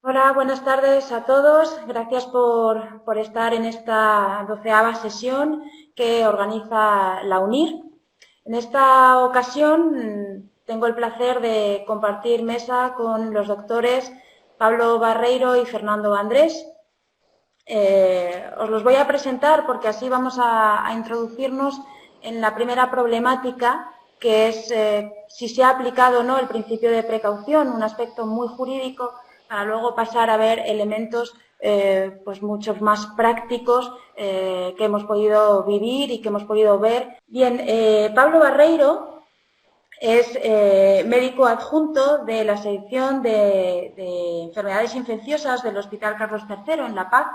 Hola, buenas tardes a todos. Gracias por estar en esta 12ª sesión que organiza la UNIR. En esta ocasión tengo el placer de compartir mesa con los doctores Pablo Barreiro y Fernando Andrés. Os los voy a presentar porque así vamos a introducirnos en la primera problemática, que es si se ha aplicado o no el principio de precaución, un aspecto muy jurídico, para luego pasar a ver elementos pues muchos más prácticos que hemos podido vivir y que hemos podido ver. Bien, Pablo Barreiro es médico adjunto de la sección de enfermedades infecciosas del Hospital Carlos III en La Paz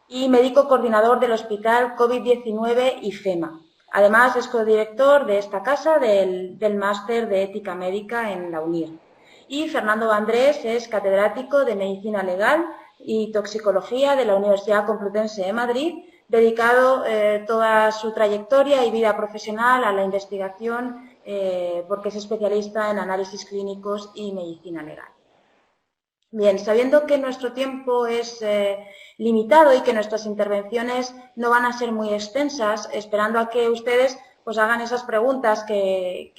y médico coordinador del Hospital COVID-19 IFEMA. Además, es codirector de esta casa del Máster de Ética Médica en la UNIR. Y Fernando Andrés es catedrático de Medicina Legal y Toxicología de la Universidad Complutense de Madrid, dedicado toda su trayectoria y vida profesional a la investigación porque es especialista en análisis clínicos y medicina legal. Bien, sabiendo que nuestro tiempo es limitado y que nuestras intervenciones no van a ser muy extensas, esperando a que ustedes pues hagan esas preguntas que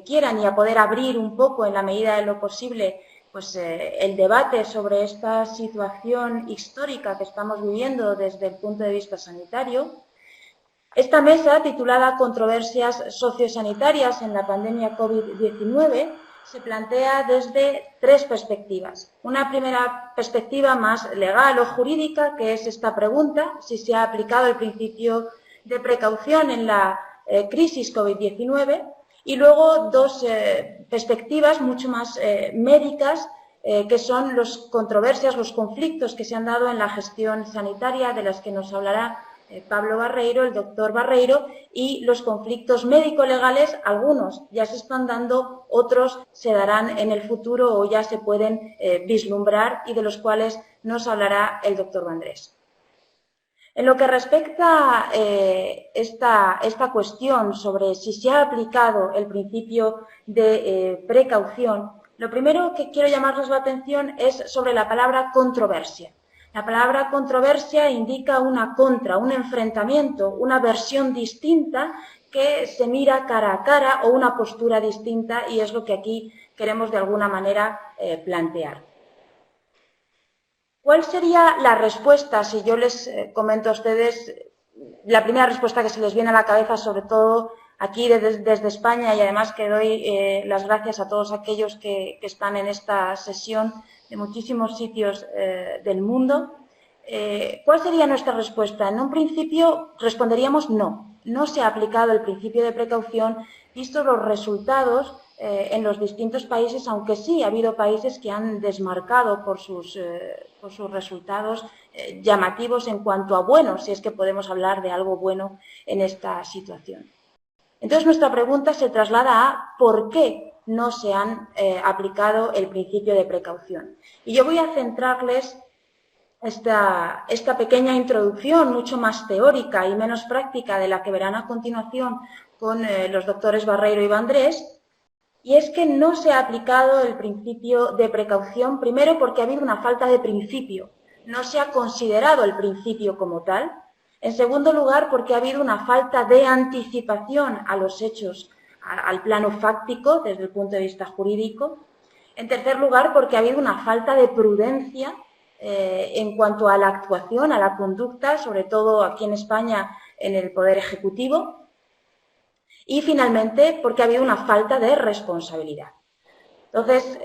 quieran y a poder abrir un poco en la medida de lo posible pues el debate sobre esta situación histórica que estamos viviendo desde el punto de vista sanitario. Esta mesa, titulada Controversias sociosanitarias en la pandemia COVID-19, se plantea desde tres perspectivas. Una primera perspectiva más legal o jurídica, que es esta pregunta, si se ha aplicado el principio de precaución en la crisis COVID-19, y luego dos perspectivas mucho más médicas, que son las controversias, los conflictos que se han dado en la gestión sanitaria, de las que nos hablará Pablo Barreiro, el doctor Barreiro, y los conflictos médico-legales, algunos ya se están dando, otros se darán en el futuro o ya se pueden vislumbrar y de los cuales nos hablará el doctor Andrés. En lo que respecta a esta cuestión sobre si se ha aplicado el principio de precaución, lo primero que quiero llamarles la atención es sobre la palabra controversia. La palabra controversia indica una contra, un enfrentamiento, una versión distinta que se mira cara a cara o una postura distinta, y es lo que aquí queremos de alguna manera plantear. ¿Cuál sería la respuesta si yo les comento a ustedes la primera respuesta que se les viene a la cabeza, sobre todo aquí desde España, y además que doy las gracias a todos aquellos que están en esta sesión de muchísimos sitios del mundo? ¿Cuál sería nuestra respuesta? En un principio responderíamos no. No se ha aplicado el principio de precaución, visto los resultados en los distintos países, aunque sí ha habido países que han desmarcado por sus resultados llamativos en cuanto a buenos, si es que podemos hablar de algo bueno en esta situación. Entonces, nuestra pregunta se traslada a ¿por qué no se han aplicado el principio de precaución? Y yo voy a centrarles esta pequeña introducción mucho más teórica y menos práctica de la que verán a continuación con los doctores Barreiro y Andrés, y es que no se ha aplicado el principio de precaución, primero porque ha habido una falta de principio, no se ha considerado el principio como tal. En segundo lugar, porque ha habido una falta de anticipación a los hechos, al plano fáctico, desde el punto de vista jurídico. En tercer lugar, porque ha habido una falta de prudencia en cuanto a la actuación, a la conducta, sobre todo aquí en España en el Poder Ejecutivo. Y finalmente, porque ha habido una falta de responsabilidad. Entonces,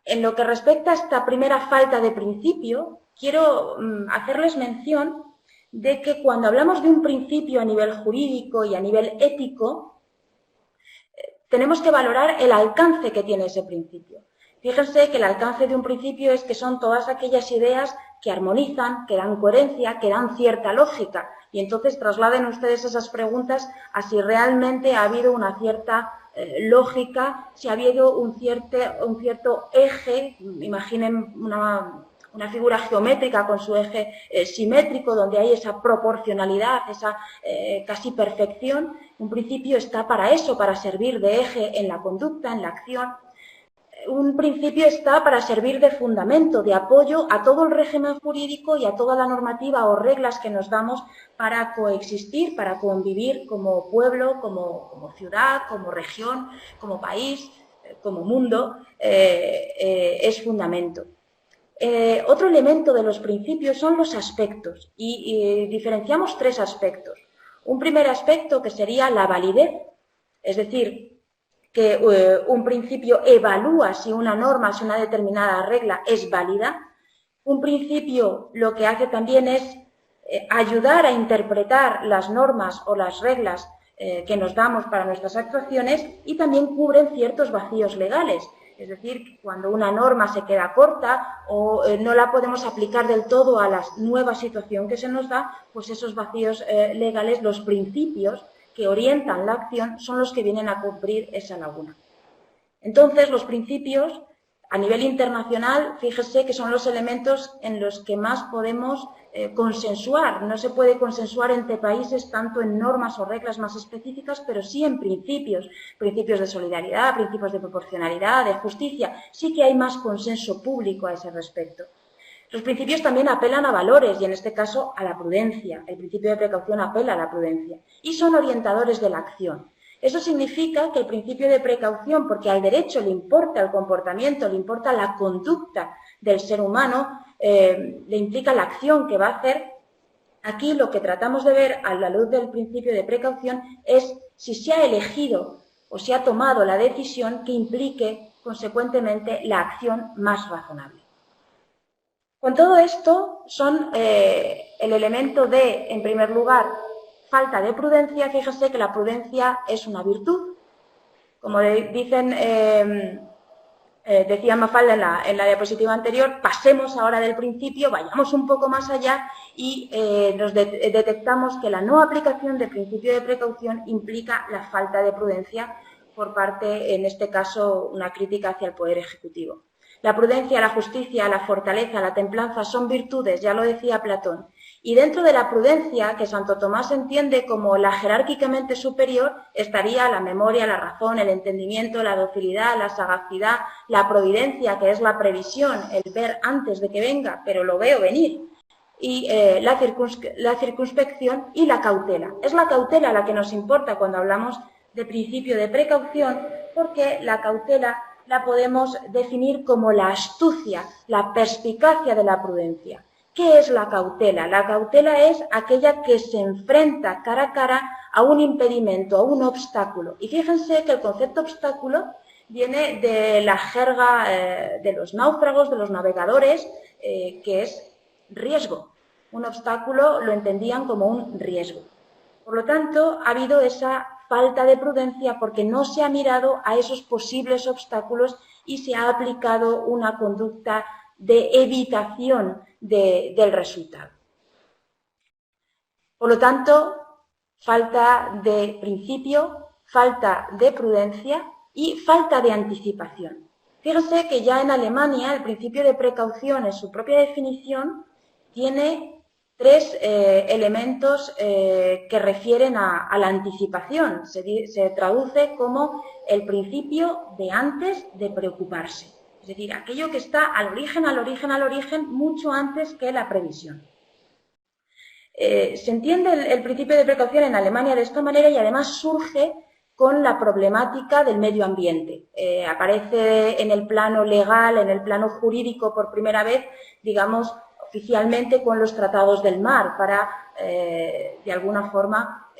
en lo que respecta a esta primera falta de principio, quiero hacerles mención de que cuando hablamos de un principio a nivel jurídico y a nivel ético, tenemos que valorar el alcance que tiene ese principio. Fíjense que el alcance de un principio es que son todas aquellas ideas que armonizan, que dan coherencia, que dan cierta lógica. Y entonces trasladen ustedes esas preguntas a si realmente ha habido una cierta lógica, si ha habido un cierto eje. Imaginen una figura geométrica con su eje simétrico, donde hay esa proporcionalidad, esa casi perfección. Un principio está para eso, para servir de eje en la conducta, en la acción. un principio está para servir de fundamento, de apoyo a todo el régimen jurídico y a toda la normativa o reglas que nos damos para coexistir, para convivir como pueblo, como ciudad, como región, como país, como mundo, es fundamento. Otro elemento de los principios son los aspectos y diferenciamos tres aspectos. Un primer aspecto que sería la validez, es decir, que un principio evalúa si una norma, si una determinada regla es válida. Un principio lo que hace también es ayudar a interpretar las normas o las reglas que nos damos para nuestras actuaciones y también cubren ciertos vacíos legales. Es decir, cuando una norma se queda corta o no la podemos aplicar del todo a la nueva situación que se nos da, pues esos vacíos legales, los principios que orientan la acción son los que vienen a cubrir esa laguna. Entonces, los principios, a nivel internacional, fíjese que son los elementos en los que más podemos consensuar. No se puede consensuar entre países tanto en normas o reglas más específicas, pero sí en principios de solidaridad, principios de proporcionalidad, de justicia. Sí que hay más consenso público a ese respecto. Los principios también apelan a valores y, en este caso, a la prudencia. El principio de precaución apela a la prudencia y son orientadores de la acción. Eso significa que el principio de precaución, porque al derecho le importa el comportamiento, le importa la conducta del ser humano, le implica la acción que va a hacer. Aquí lo que tratamos de ver a la luz del principio de precaución es si se ha elegido o se ha tomado la decisión que implique, consecuentemente, la acción más razonable. Con todo esto son el elemento de, en primer lugar, falta de prudencia. Fíjese que la prudencia es una virtud. Como decía Mafalda en la diapositiva anterior, pasemos ahora del principio, vayamos un poco más allá y detectamos que la no aplicación del principio de precaución implica la falta de prudencia por parte, en este caso, una crítica hacia el Poder Ejecutivo. La prudencia, la justicia, la fortaleza, la templanza son virtudes, ya lo decía Platón. Y dentro de la prudencia, que Santo Tomás entiende como la jerárquicamente superior, estaría la memoria, la razón, el entendimiento, la docilidad, la sagacidad, la providencia, que es la previsión, el ver antes de que venga, pero lo veo venir, y la circunspección y la cautela. Es la cautela la que nos importa cuando hablamos de principio de precaución, porque la cautela la podemos definir como la astucia, la perspicacia de la prudencia. ¿Qué es la cautela? La cautela es aquella que se enfrenta cara a cara a un impedimento, a un obstáculo. Y fíjense que el concepto obstáculo viene de la jerga de los náufragos, de los navegadores, que es riesgo. Un obstáculo lo entendían como un riesgo. Por lo tanto, ha habido esa falta de prudencia porque no se ha mirado a esos posibles obstáculos y se ha aplicado una conducta de evitación del resultado. Por lo tanto, falta de principio, falta de prudencia y falta de anticipación. Fíjense que ya en Alemania el principio de precaución en su propia definición tiene tres elementos que refieren a la anticipación. Se traduce como el principio de antes de preocuparse. Es decir, aquello que está al origen, mucho antes que la previsión. Se entiende el principio de precaución en Alemania de esta manera y además surge con la problemática del medio ambiente. Aparece en el plano legal, en el plano jurídico por primera vez, digamos, oficialmente con los tratados del mar para, de alguna forma,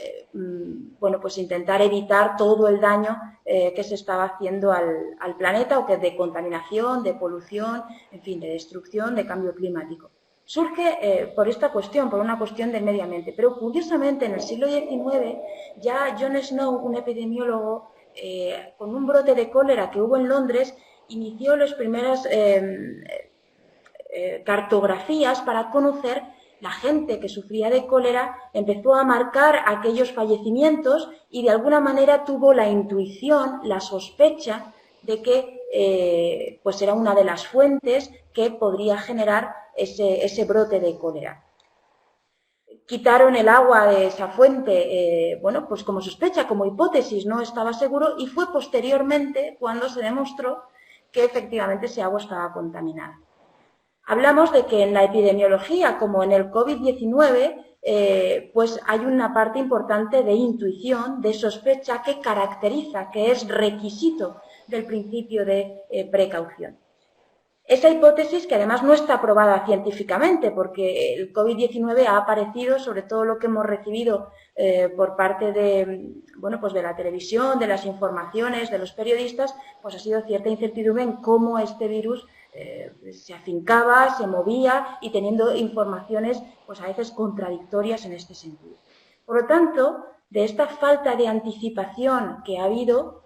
bueno, pues intentar evitar todo el daño que se estaba haciendo al planeta o que de contaminación, de polución, en fin, de destrucción, de cambio climático. Surge por esta cuestión, por una cuestión del medio ambiente. Pero curiosamente en el siglo XIX ya John Snow, un epidemiólogo, con un brote de cólera que hubo en Londres, inició las primeras cartografías para conocer la gente que sufría de cólera, empezó a marcar aquellos fallecimientos y de alguna manera tuvo la intuición, la sospecha de que pues era una de las fuentes que podría generar ese brote de cólera. Quitaron el agua de esa fuente, bueno, pues como sospecha, como hipótesis, no estaba seguro, y fue posteriormente cuando se demostró que efectivamente ese agua estaba contaminada. Hablamos de que en la epidemiología, como en el COVID-19, pues hay una parte importante de intuición, de sospecha que caracteriza, que es requisito del principio de precaución. Esa hipótesis, que además no está probada científicamente, porque el COVID-19 ha aparecido, sobre todo lo que hemos recibido por parte de, bueno, pues de la televisión, de las informaciones, de los periodistas, pues ha sido cierta incertidumbre en cómo este virus se afincaba, se movía y teniendo informaciones pues a veces contradictorias en este sentido. Por lo tanto, de esta falta de anticipación que ha habido,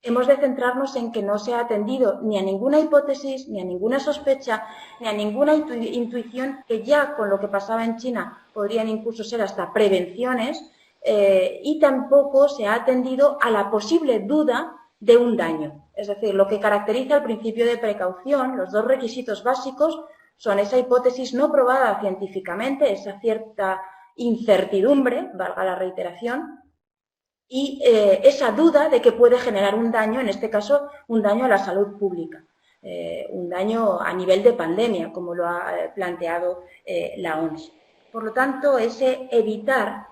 hemos de centrarnos en que no se ha atendido ni a ninguna hipótesis, ni a ninguna sospecha, ni a ninguna intuición, que ya con lo que pasaba en China podrían incluso ser hasta prevenciones, y tampoco se ha atendido a la posible duda de un daño. Es decir, lo que caracteriza el principio de precaución, los dos requisitos básicos, son esa hipótesis no probada científicamente, esa cierta incertidumbre, valga la reiteración, y esa duda de que puede generar un daño, en este caso un daño a la salud pública, un daño a nivel de pandemia, como lo ha planteado la OMS. Por lo tanto, ese evitar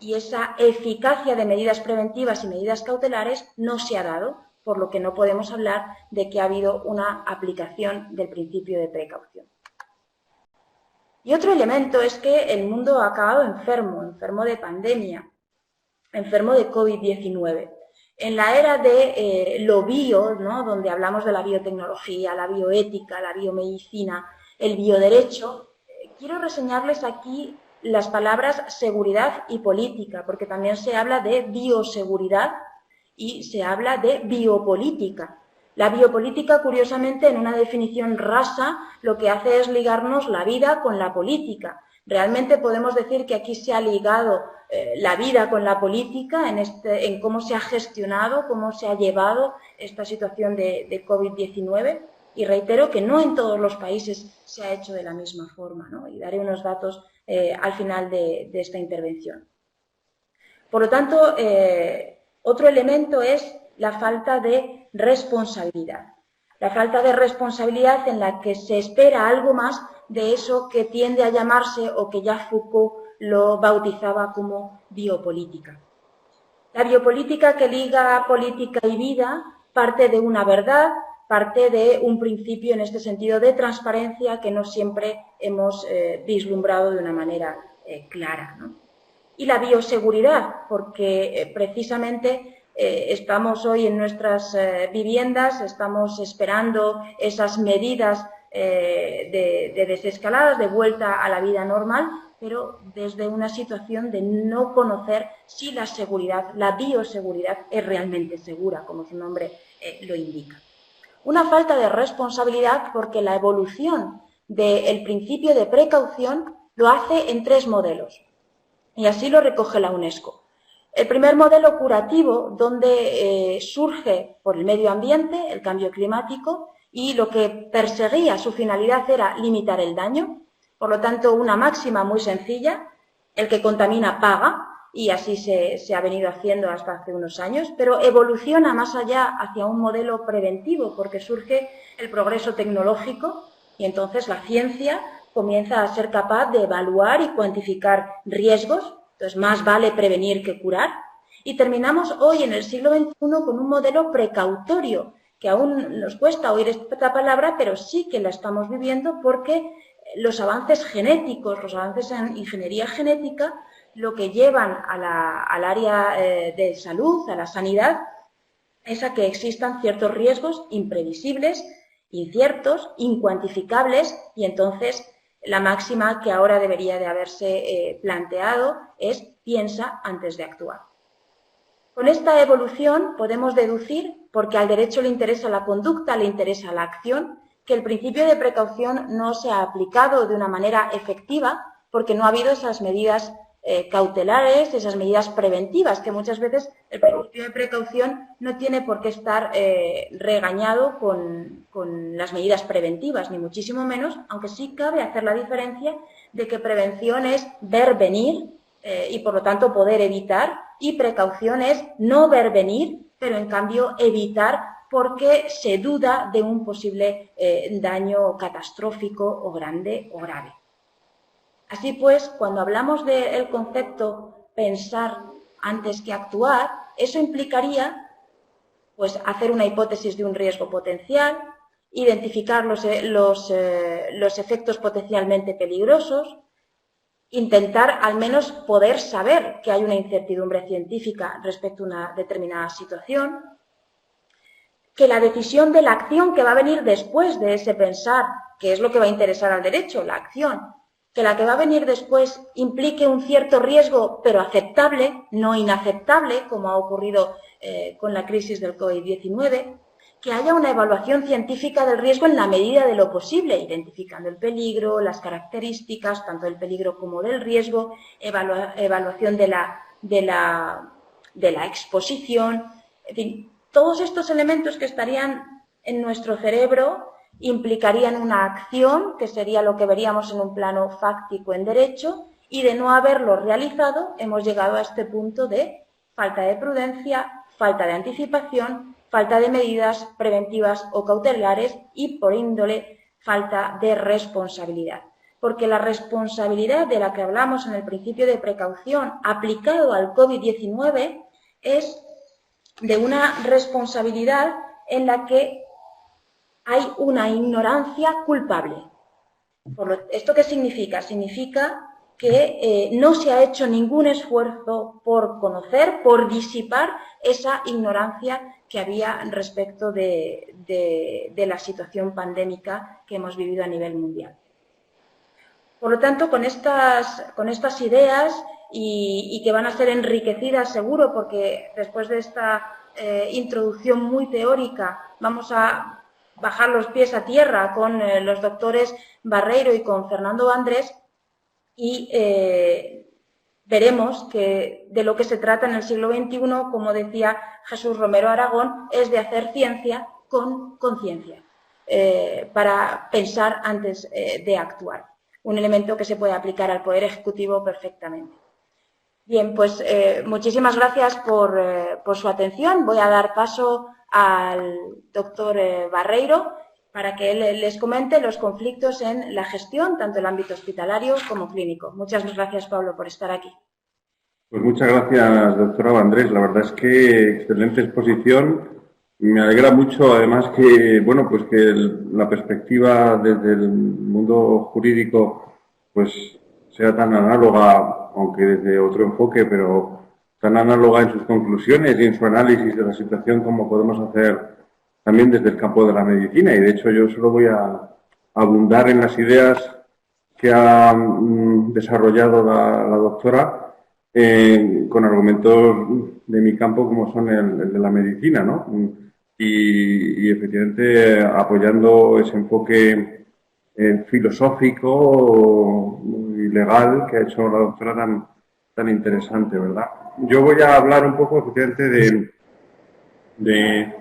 y esa eficacia de medidas preventivas y medidas cautelares no se ha dado, por lo que no podemos hablar de que ha habido una aplicación del principio de precaución. Y otro elemento es que el mundo ha acabado enfermo de pandemia, enfermo de COVID-19. En la era de lo bio, ¿no?, donde hablamos de la biotecnología, la bioética, la biomedicina, el bioderecho, quiero reseñarles aquí las palabras seguridad y política, porque también se habla de bioseguridad y se habla de biopolítica. La biopolítica, curiosamente, en una definición rasa, lo que hace es ligarnos la vida con la política. Realmente podemos decir que aquí se ha ligado la vida con la política en cómo se ha gestionado, cómo se ha llevado esta situación de COVID-19. Y reitero que no en todos los países se ha hecho de la misma forma, ¿no? Y daré unos datos al final de esta intervención. Por lo tanto, otro elemento es la falta de responsabilidad. La falta de responsabilidad en la que se espera algo más de eso que tiende a llamarse, o que ya Foucault lo bautizaba como biopolítica. La biopolítica, que liga política y vida, parte de una verdad, parte de un principio en este sentido de transparencia que no siempre hemos vislumbrado de una manera clara, ¿no? Y la bioseguridad, porque precisamente estamos hoy en nuestras viviendas, estamos esperando esas medidas de desescalada, de vuelta a la vida normal, pero desde una situación de no conocer si la seguridad, la bioseguridad, es realmente segura, como su nombre lo indica. Una falta de responsabilidad porque la evolución del principio de precaución lo hace en 3 modelos, y así lo recoge la UNESCO. El primer modelo curativo, donde surge por el medio ambiente, el cambio climático, y lo que perseguía, su finalidad era limitar el daño. Por lo tanto, una máxima muy sencilla: el que contamina paga, y así se ha venido haciendo hasta hace unos años, pero evoluciona más allá hacia un modelo preventivo, porque surge el progreso tecnológico y entonces la ciencia comienza a ser capaz de evaluar y cuantificar riesgos. Entonces, más vale prevenir que curar. Y terminamos hoy, en el siglo XXI, con un modelo precautorio, que aún nos cuesta oír esta palabra, pero sí que la estamos viviendo, porque los avances genéticos, los avances en ingeniería genética, lo que llevan al área de salud, a la sanidad, es a que existan ciertos riesgos imprevisibles, inciertos, incuantificables, y entonces la máxima que ahora debería de haberse planteado es: piensa antes de actuar. Con esta evolución podemos deducir, porque al derecho le interesa la conducta, le interesa la acción, que el principio de precaución no se ha aplicado de una manera efectiva, porque no ha habido esas medidas cautelares, esas medidas preventivas, que muchas veces el principio de precaución no tiene por qué estar regañado con las medidas preventivas, ni muchísimo menos, aunque sí cabe hacer la diferencia de que prevención es ver venir y por lo tanto poder evitar, y precaución es no ver venir, pero en cambio evitar porque se duda de un posible daño catastrófico o grande o grave. Así pues, cuando hablamos del concepto pensar antes que actuar, eso implicaría pues, hacer una hipótesis de un riesgo potencial, identificar los efectos potencialmente peligrosos, intentar al menos poder saber que hay una incertidumbre científica respecto a una determinada situación, que la decisión de la acción que va a venir después de ese pensar, que es lo que va a interesar al derecho, la acción, que la que va a venir después implique un cierto riesgo, pero aceptable, no inaceptable, como ha ocurrido con la crisis del COVID-19, que haya una evaluación científica del riesgo en la medida de lo posible, identificando el peligro, las características, tanto del peligro como del riesgo, evaluación de la exposición, en fin, todos estos elementos que estarían en nuestro cerebro implicarían una acción, que sería lo que veríamos en un plano fáctico en derecho, y de no haberlo realizado hemos llegado a este punto de falta de prudencia, falta de anticipación, falta de medidas preventivas o cautelares y, por índole, falta de responsabilidad. Porque la responsabilidad de la que hablamos en el principio de precaución aplicado al COVID-19 es de una responsabilidad en la que hay una ignorancia culpable. ¿Esto qué significa? Significa que no se ha hecho ningún esfuerzo por conocer, por disipar esa ignorancia que había respecto de la situación pandémica que hemos vivido a nivel mundial. Por lo tanto, con estas ideas y que van a ser enriquecidas seguro, porque después de esta introducción muy teórica vamos a bajar los pies a tierra con los doctores Barreiro y con Fernando Andrés y veremos que de lo que se trata en el siglo XXI, como decía Jesús Romero Aragón, es de hacer ciencia con conciencia para pensar antes de actuar. Un elemento que se puede aplicar al Poder Ejecutivo perfectamente. Bien, pues muchísimas gracias por su atención. Voy a dar paso al doctor Barreiro para que él les comente los conflictos en la gestión, tanto en el ámbito hospitalario como clínico. Muchas gracias, Pablo, por estar aquí. Pues muchas gracias, doctora Andrés. La verdad es que excelente exposición. Me alegra mucho, además, que bueno, pues que la perspectiva desde el mundo jurídico pues sea tan análoga, aunque desde otro enfoque, pero tan análoga en sus conclusiones y en su análisis de la situación como podemos hacer también desde el campo de la medicina. Y de hecho yo solo voy a abundar en las ideas que ha desarrollado la doctora con argumentos de mi campo como son el de la medicina, ¿no? Y efectivamente apoyando ese enfoque filosófico y legal que ha hecho la doctora tan interesante, ¿verdad? Yo voy a hablar un poco efectivamente de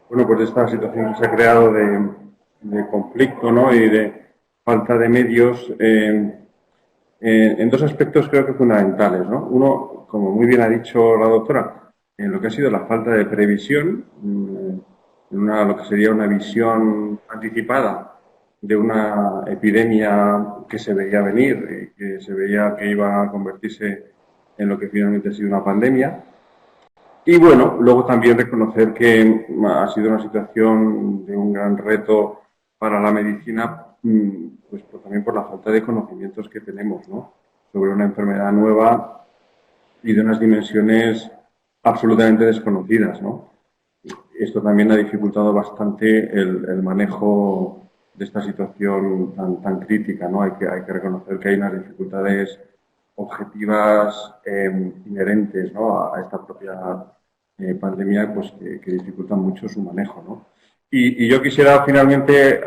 bueno, pues de esta situación que se ha creado de conflicto, ¿no? Y de falta de medios en dos aspectos creo que fundamentales, ¿no? Uno, como muy bien ha dicho la doctora, en lo que ha sido la falta de previsión, lo que sería una visión anticipada de una epidemia que se veía venir, que se veía que iba a convertirse en lo que finalmente ha sido una pandemia. Y bueno, luego también reconocer que ha sido una situación de un gran reto para la medicina, pues también por la falta de conocimientos que tenemos, ¿no? Sobre una enfermedad nueva y de unas dimensiones absolutamente desconocidas, ¿no? Esto también ha dificultado bastante el manejo de esta situación tan crítica, ¿no? Hay que reconocer que hay unas dificultades objetivas inherentes, ¿no? a esta propia pandemia, pues que dificultan mucho su manejo, ¿no? Y yo quisiera finalmente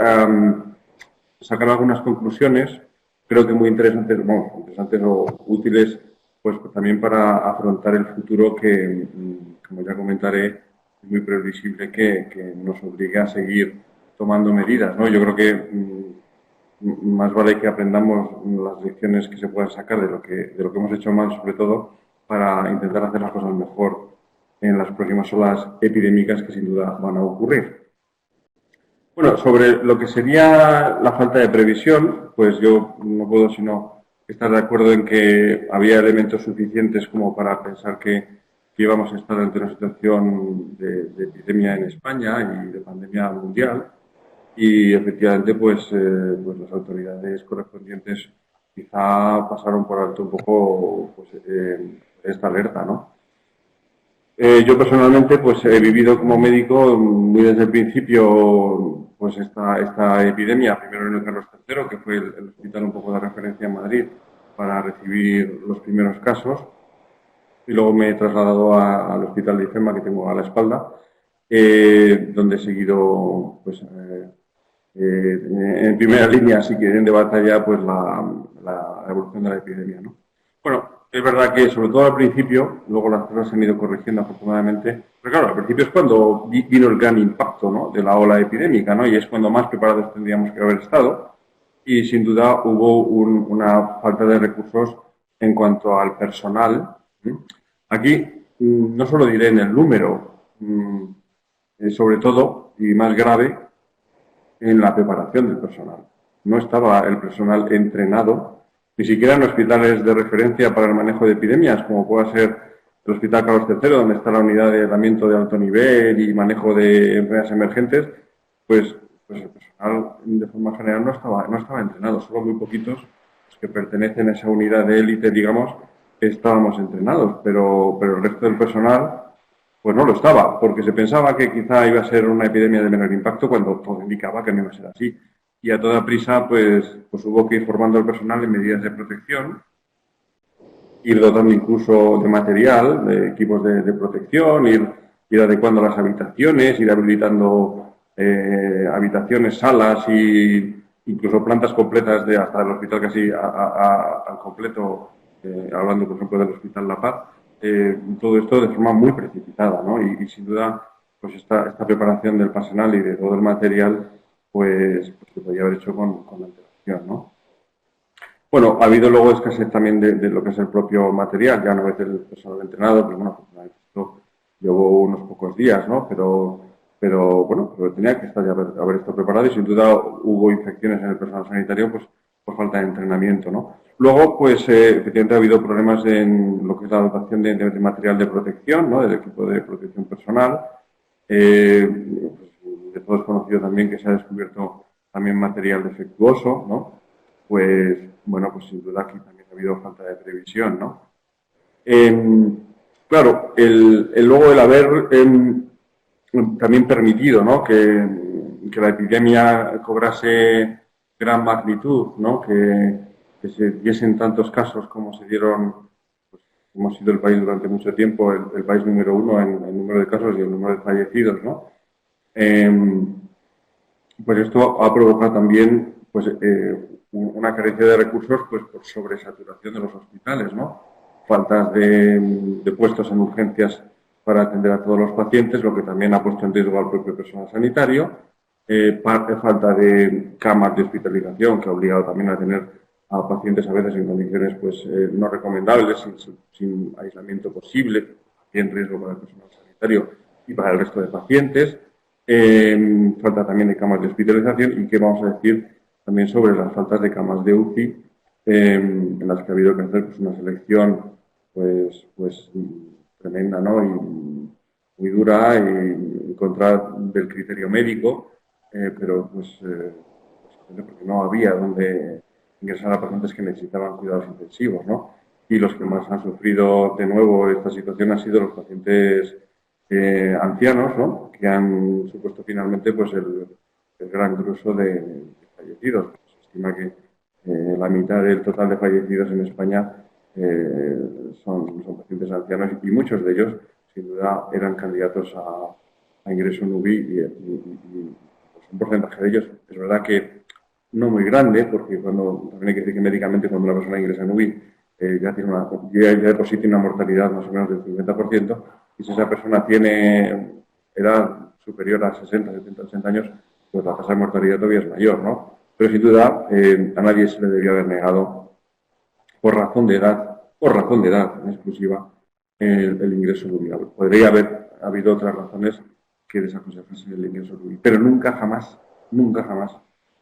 sacar algunas conclusiones, creo que muy interesantes, interesantes o útiles, pues también para afrontar el futuro que, como ya comentaré, es muy previsible que nos obligue a seguir tomando medidas, ¿no? Yo creo que más vale que aprendamos las lecciones que se puedan sacar de lo que hemos hecho mal, sobre todo, para intentar hacer las cosas mejor en las próximas olas epidémicas que sin duda van a ocurrir. Bueno, sobre lo que sería la falta de previsión, pues yo no puedo sino estar de acuerdo en que había elementos suficientes como para pensar que íbamos a estar ante una situación de epidemia en España y de pandemia mundial. Y efectivamente, pues las autoridades correspondientes quizá pasaron por alto un poco pues, esta alerta, ¿no? Yo personalmente pues he vivido como médico muy desde el principio pues esta epidemia, primero en el Carlos III, que fue el hospital un poco de referencia en Madrid para recibir los primeros casos, y luego me he trasladado al hospital de IFEMA que tengo a la espalda, donde he seguido pues en primera línea, si quieren, de batalla, pues la evolución de la epidemia, ¿no? Bueno, es verdad que sobre todo al principio, luego las cosas se han ido corrigiendo afortunadamente, pero claro, al principio es cuando vino el gran impacto, ¿no?, de la ola epidémica, ¿no?, y es cuando más preparados tendríamos que haber estado, y sin duda hubo una falta de recursos en cuanto al personal. Aquí no solo diré en el número, sobre todo, y más grave, en la preparación del personal. No estaba el personal entrenado, ni siquiera en hospitales de referencia para el manejo de epidemias, como pueda ser el Hospital Carlos III, donde está la unidad de aislamiento de alto nivel y manejo de enfermedades emergentes, pues el personal de forma general no estaba entrenado, solo muy poquitos los que pertenecen a esa unidad de élite, digamos, estábamos entrenados, pero el resto del personal pues no lo estaba, porque se pensaba que quizá iba a ser una epidemia de menor impacto cuando todo indicaba que no iba a ser así. Y a toda prisa, pues hubo que ir formando al personal en medidas de protección, ir dotando incluso de material, de equipos de protección, ir adecuando las habitaciones, ir habilitando habitaciones, salas y incluso plantas completas de hasta el hospital casi al completo, hablando por ejemplo del Hospital La Paz. Todo esto de forma muy precipitada, ¿no? Y sin duda, pues esta preparación del personal y de todo el material, pues se podría haber hecho con antelación, ¿no? Bueno, ha habido luego escasez también de lo que es el propio material, ya una vez el personal entrenado, pues bueno, esto llevó unos pocos días, ¿no? Pero bueno, pero tenía que estar ya haber estado preparado y sin duda hubo infecciones en el personal sanitario, pues por falta de entrenamiento, ¿no? Luego, pues efectivamente ha habido problemas en lo que es la dotación de material de protección, ¿no?, del equipo de protección personal. Pues, de todos es conocido también que se ha descubierto también material defectuoso, ¿no? Pues bueno, pues sin duda aquí también ha habido falta de previsión, ¿no? Claro, luego el haber también permitido, ¿no?, que la epidemia cobrase gran magnitud, ¿no?, que se diesen tantos casos como se dieron, pues hemos sido el país durante mucho tiempo, el país número uno en número de casos y el número de fallecidos, ¿no? Pues esto ha provocado también pues una carencia de recursos pues por sobresaturación de los hospitales, ¿no? Faltas de puestos en urgencias para atender a todos los pacientes, lo que también ha puesto en riesgo al propio personal sanitario, falta de camas de hospitalización que ha obligado también a tener a pacientes a veces en condiciones pues no recomendables, sin aislamiento posible, y en riesgo para el personal sanitario y para el resto de pacientes. Falta también de camas de hospitalización y qué vamos a decir también sobre las faltas de camas de UCI, en las que ha habido que hacer pues, una selección pues tremenda, ¿no?, y muy dura y en contra del criterio médico, pero porque no había donde ingresar a pacientes que necesitaban cuidados intensivos, ¿no? Y los que más han sufrido de nuevo esta situación han sido los pacientes ancianos, ¿no?, que han supuesto finalmente pues el gran grueso de fallecidos. Se estima que la mitad del total de fallecidos en España son pacientes ancianos y muchos de ellos, sin duda, eran candidatos a ingreso en UBI y pues, un porcentaje de ellos es verdad que no muy grande, porque también hay que decir que médicamente cuando una persona ingresa en UBI ya de por sí tiene una mortalidad más o menos del 50%, y si esa persona tiene edad superior a 60, 70, 80 años, pues la tasa de mortalidad todavía es mayor, ¿no? Pero sin duda a nadie se le debería haber negado por razón de edad en exclusiva, el ingreso UBI. Podría haber habido otras razones que desaconsejasen el ingreso UBI, pero nunca jamás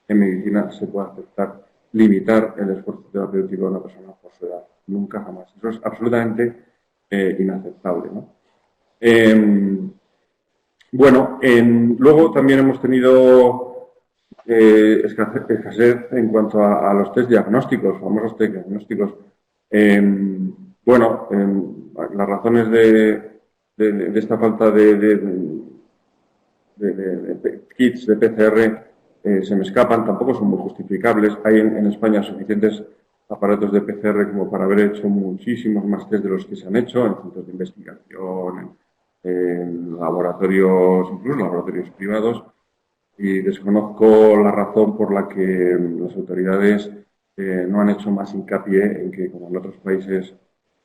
en medicina se puede aceptar limitar el esfuerzo terapéutico de una persona por su edad. Nunca jamás. Eso es absolutamente inaceptable, ¿no? Luego también hemos tenido escasez en cuanto a los test diagnósticos, famosos test diagnósticos. Las razones de esta falta de kits de PCR se me escapan, tampoco son muy justificables. Hay en España suficientes aparatos de PCR como para haber hecho muchísimos más test de los que se han hecho en centros de investigación, en laboratorios, incluso laboratorios privados, y desconozco la razón por la que las autoridades no han hecho más hincapié en que, como en otros países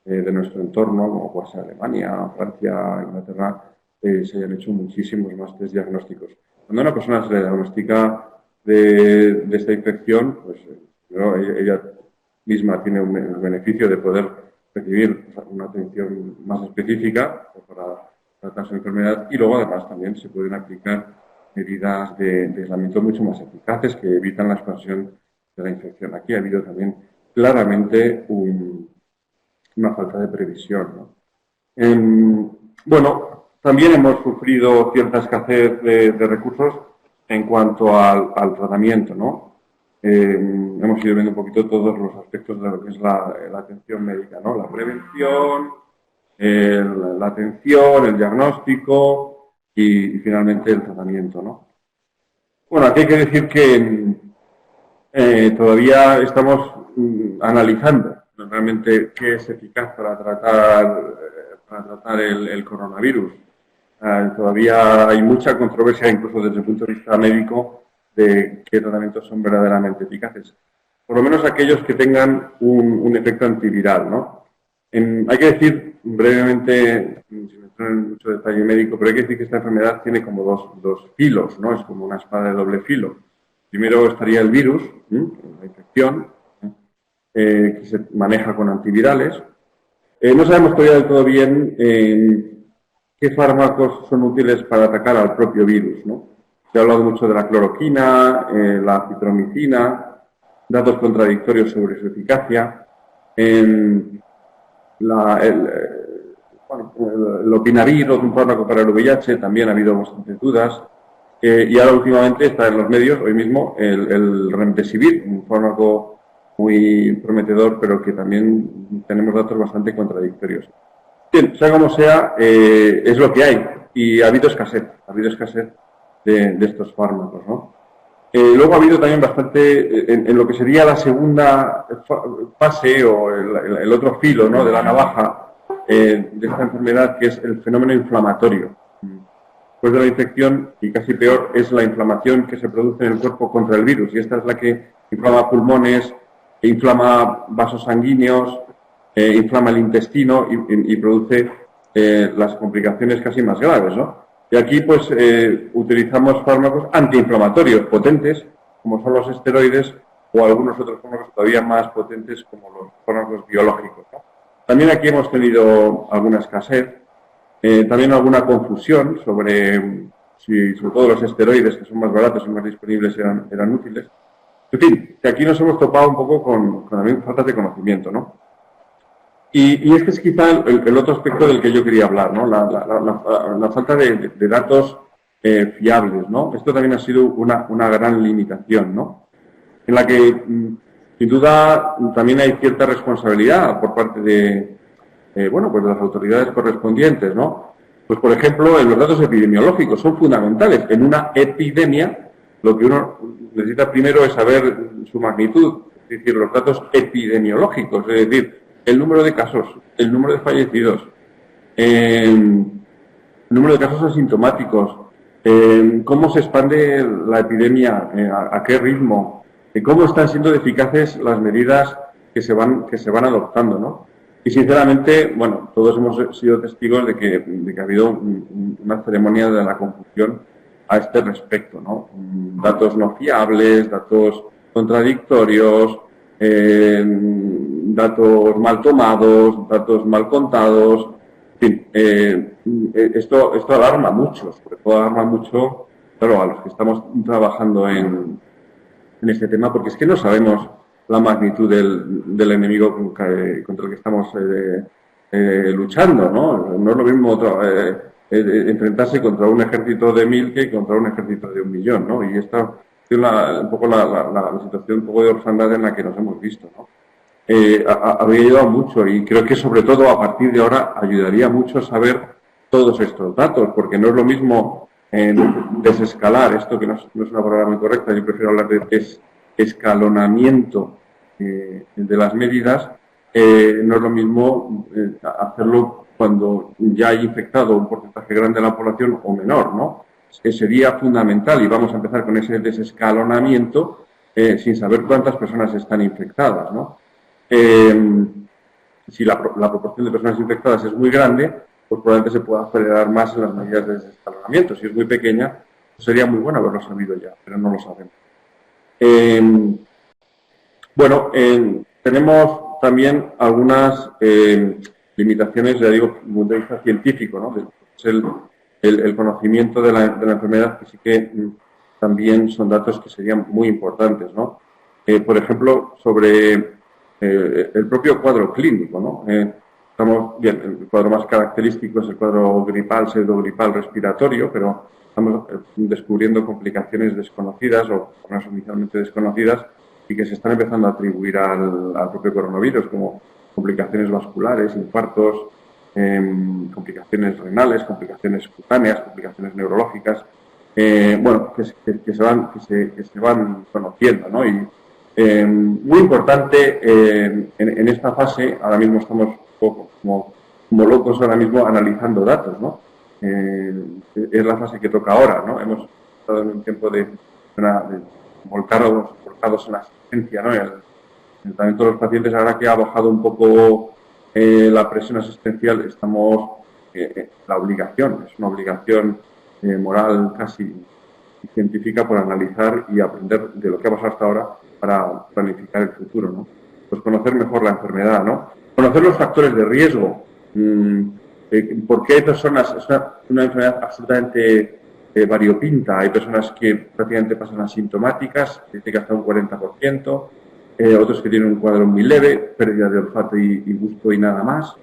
de nuestro entorno, como puede ser Alemania, Francia, Inglaterra, se hayan hecho muchísimos más test diagnósticos. Cuando a una persona se le diagnostica de esta infección, pues ella misma tiene el beneficio de poder recibir una atención más específica para tratar su enfermedad, y luego además también se pueden aplicar medidas de aislamiento mucho más eficaces que evitan la expansión de la infección. Aquí ha habido también claramente una falta de previsión, ¿no? También hemos sufrido cierta escasez de recursos en cuanto al tratamiento, ¿no? Hemos ido viendo un poquito todos los aspectos de lo que es la atención médica, ¿no? La prevención, la atención, el diagnóstico y finalmente el tratamiento, ¿no? Bueno, aquí hay que decir que todavía estamos analizando realmente qué es eficaz para tratar el coronavirus. Todavía hay mucha controversia, incluso desde el punto de vista médico, de qué tratamientos son verdaderamente eficaces. Por lo menos aquellos que tengan un efecto antiviral, ¿no? Hay que decir brevemente, sin entrar en mucho detalle médico, pero hay que decir que esta enfermedad tiene como dos filos, ¿no? Es como una espada de doble filo. Primero estaría el virus, la infección, que se maneja con antivirales. No sabemos todavía del todo bien qué fármacos son útiles para atacar al propio virus, ¿no? Se ha hablado mucho de la cloroquina, la acitromicina, datos contradictorios sobre su eficacia. El opinavir, un fármaco para el VIH, también ha habido bastantes dudas. Y ahora últimamente está en los medios, hoy mismo, el remdesivir, un fármaco muy prometedor, pero que también tenemos datos bastante contradictorios. Bien, sea como sea, es lo que hay, y ha habido escasez de estos fármacos, ¿no? Luego ha habido también bastante, en lo que sería la segunda fase o el otro filo, ¿no?, de la navaja de esta enfermedad, que es el fenómeno inflamatorio. Después de la infección, y casi peor, es la inflamación que se produce en el cuerpo contra el virus, y esta es la que inflama pulmones, inflama vasos sanguíneos, inflama el intestino y produce las complicaciones casi más graves, ¿no? Y aquí, pues, utilizamos fármacos antiinflamatorios potentes, como son los esteroides, o algunos otros fármacos todavía más potentes, como los fármacos biológicos, ¿no? También aquí hemos tenido alguna escasez, también alguna confusión sobre si, sobre todo, los esteroides, que son más baratos y más disponibles, eran útiles. En fin, que aquí nos hemos topado un poco con también falta de conocimiento, ¿no? Y este es quizá el otro aspecto del que yo quería hablar, ¿no? La falta de datos fiables, ¿no? Esto también ha sido una gran limitación, ¿no? En la que, sin duda, también hay cierta responsabilidad por parte de las autoridades correspondientes, ¿no? Pues, por ejemplo, los datos epidemiológicos son fundamentales. En una epidemia, lo que uno necesita primero es saber su magnitud, es decir, los datos epidemiológicos, es decir, el número de casos, el número de fallecidos, el número de casos asintomáticos, cómo se expande la epidemia, a qué ritmo, cómo están siendo eficaces las medidas que se van adoptando, ¿no? Y sinceramente, bueno, todos hemos sido testigos de que ha habido una ceremonia de la confusión a este respecto, ¿no? Datos no fiables, datos contradictorios, datos mal tomados, datos mal contados, fin, esto alarma mucho, sobre todo alarma mucho, claro, a los que estamos trabajando en este tema, porque es que no sabemos la magnitud del enemigo contra el que estamos luchando, ¿no? No es lo mismo enfrentarse contra un ejército de 1000 que contra un ejército de 1.000.000, ¿no? Y esta es un poco la situación un poco de orfandad en la que nos hemos visto, ¿no? Habría ayudado mucho y creo que sobre todo a partir de ahora ayudaría mucho a saber todos estos datos, porque no es lo mismo desescalar, esto que no es una palabra muy correcta, yo prefiero hablar de escalonamiento de las medidas, no es lo mismo hacerlo cuando ya hay infectado un porcentaje grande de la población o menor, ¿no? Sería fundamental, y vamos a empezar con ese desescalonamiento sin saber cuántas personas están infectadas, ¿no? Si la proporción de personas infectadas es muy grande, pues probablemente se pueda acelerar más en las medidas de desescalonamiento. Si es muy pequeña, pues sería muy bueno haberlo sabido ya, pero no lo sabemos. Tenemos también algunas limitaciones, ya digo, desde el punto de vista científico, ¿no? Es el conocimiento de la enfermedad, que sí que también son datos que serían muy importantes, ¿no? Por ejemplo, sobre el propio cuadro clínico, ¿no? El cuadro más característico es el cuadro gripal, pseudogripal respiratorio, pero estamos descubriendo complicaciones desconocidas o más inicialmente desconocidas y que se están empezando a atribuir al propio coronavirus, como complicaciones vasculares, infartos, complicaciones renales, complicaciones cutáneas, complicaciones neurológicas, que se van conociendo, ¿no? Y muy importante en esta fase, ahora mismo estamos como locos ahora mismo analizando datos, ¿no? Es la fase que toca ahora, ¿no? Hemos estado en un tiempo de volcados en la asistencia, ¿no? El tratamiento de los pacientes, ahora que ha bajado un poco la presión asistencial, estamos la obligación, es una obligación moral casi científica por analizar y aprender de lo que ha pasado hasta ahora para planificar el futuro, ¿no? Pues conocer mejor la enfermedad, ¿no? Conocer los factores de riesgo. ¿Por qué hay personas? Es una enfermedad absolutamente variopinta. Hay personas que prácticamente pasan asintomáticas, dice que hasta un 40%, otros que tienen un cuadro muy leve, pérdida de olfato y gusto y nada más.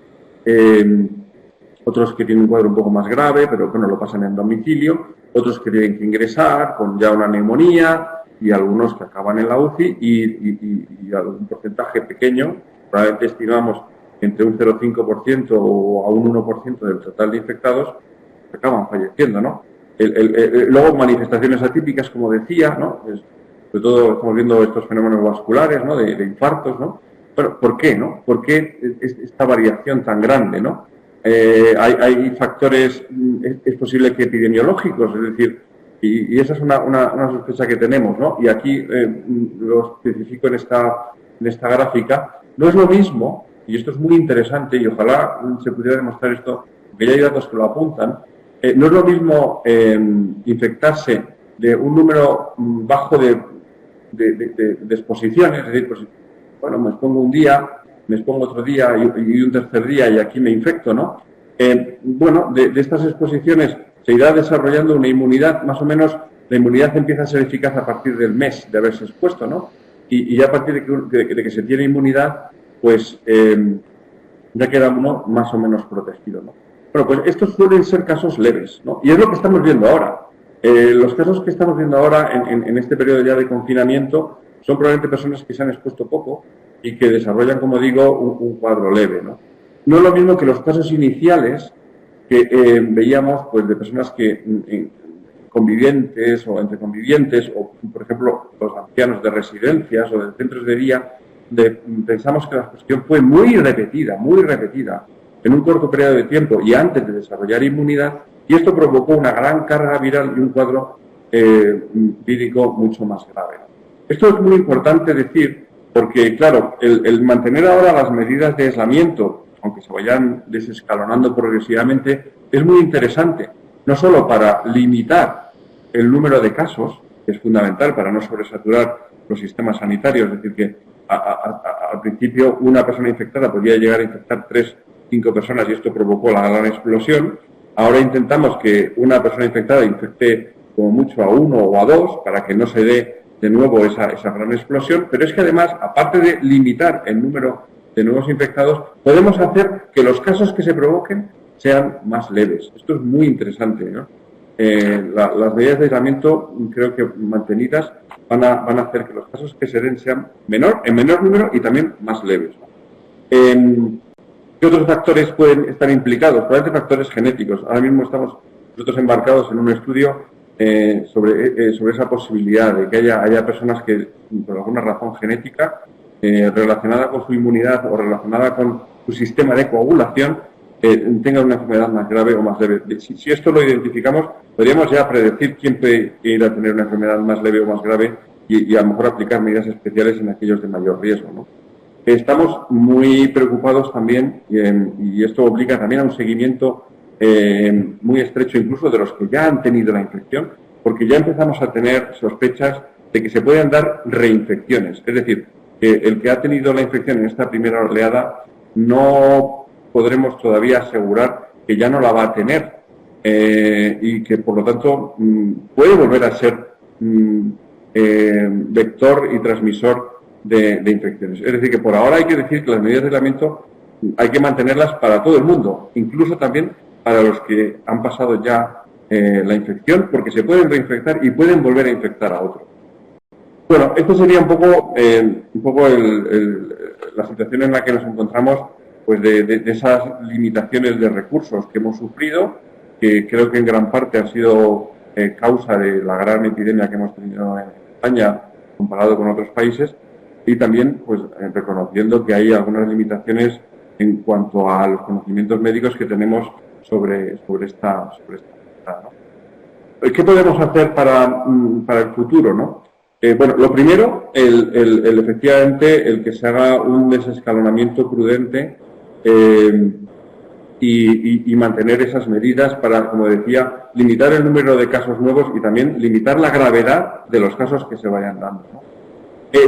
Otros que tienen un cuadro un poco más grave, pero bueno, lo pasan en domicilio. Otros que tienen que ingresar con ya una neumonía y algunos que acaban en la UCI y algún porcentaje pequeño, probablemente estimamos entre un 0,5% o a un 1% del total de infectados, que acaban falleciendo, ¿no? Luego manifestaciones atípicas, como decía, ¿no? Sobre todo estamos viendo estos fenómenos vasculares, ¿no? De infartos, ¿no? Pero ¿por qué, no? ¿Por qué esta variación tan grande, no? Hay factores, es posible que epidemiológicos, es decir, y esa es una sospecha que tenemos, ¿no? Y aquí lo especifico en esta gráfica. No es lo mismo, y esto es muy interesante, y ojalá se pudiera demostrar esto, porque ya hay datos que lo apuntan, no es lo mismo infectarse de un número bajo de exposiciones, es decir, pues, bueno, me expongo un día, me expongo otro día y un tercer día y aquí me infecto, ¿no? De estas exposiciones se irá desarrollando una inmunidad, más o menos la inmunidad empieza a ser eficaz a partir del mes de haberse expuesto, ¿no? Y ya a partir de que se tiene inmunidad, pues ya queda uno más o menos protegido, ¿no? Bueno, pues estos suelen ser casos leves, ¿no? Y es lo que estamos viendo ahora. Los casos que estamos viendo ahora en este periodo ya de confinamiento son probablemente personas que se han expuesto poco y que desarrollan, como digo, un cuadro leve, ¿no? No es lo mismo que los casos iniciales que veíamos, pues, de personas que convivientes o entre convivientes, o por ejemplo los ancianos de residencias o de centros de día, pensamos que la exposición fue muy repetida, en un corto periodo de tiempo y antes de desarrollar inmunidad, y esto provocó una gran carga viral y un cuadro vírico mucho más grave. Esto es muy importante decir porque, claro, el mantener ahora las medidas de aislamiento, aunque se vayan desescalonando progresivamente, es muy interesante, no solo para limitar el número de casos, que es fundamental para no sobresaturar los sistemas sanitarios, es decir, que al principio una persona infectada podría llegar a infectar 3 5 personas y esto provocó la gran explosión. Ahora intentamos que una persona infectada infecte como mucho a 1 o a 2 para que no se dé de nuevo esa gran explosión, pero es que además, aparte de limitar el número de nuevos infectados, podemos hacer que los casos que se provoquen sean más leves. Esto es muy interesante, ¿no? Las medidas de aislamiento, creo que mantenidas, van a hacer que los casos que se den sean en menor número y también más leves. ¿Qué otros factores pueden estar implicados? Probablemente factores genéticos. Ahora mismo estamos nosotros embarcados en un estudio sobre esa posibilidad de que haya personas que, por alguna razón genética, relacionada con su inmunidad o relacionada con su sistema de coagulación, tengan una enfermedad más grave o más leve. Si esto lo identificamos, podríamos ya predecir quién puede ir a tener una enfermedad más leve o más grave y a lo mejor aplicar medidas especiales en aquellos de mayor riesgo, ¿no? Estamos muy preocupados también, y esto obliga también a un seguimiento muy estrecho incluso de los que ya han tenido la infección, porque ya empezamos a tener sospechas de que se pueden dar reinfecciones. Es decir, que el que ha tenido la infección en esta primera oleada no podremos todavía asegurar que ya no la va a tener y que por lo tanto puede volver a ser vector y transmisor de infecciones. Es decir, que por ahora hay que decir que las medidas de aislamiento hay que mantenerlas para todo el mundo, incluso también para los que han pasado ya la infección, porque se pueden reinfectar y pueden volver a infectar a otros. Bueno, esto sería un poco la situación en la que nos encontramos, pues de esas limitaciones de recursos que hemos sufrido, que creo que en gran parte ha sido causa de la gran epidemia que hemos tenido en España comparado con otros países, y también pues reconociendo que hay algunas limitaciones en cuanto a los conocimientos médicos que tenemos sobre esta enfermedad, ¿no? ¿Qué podemos hacer para el futuro, no? Bueno, lo primero, efectivamente, el que se haga un desescalonamiento prudente y mantener esas medidas para, como decía, limitar el número de casos nuevos y también limitar la gravedad de los casos que se vayan dando, ¿no?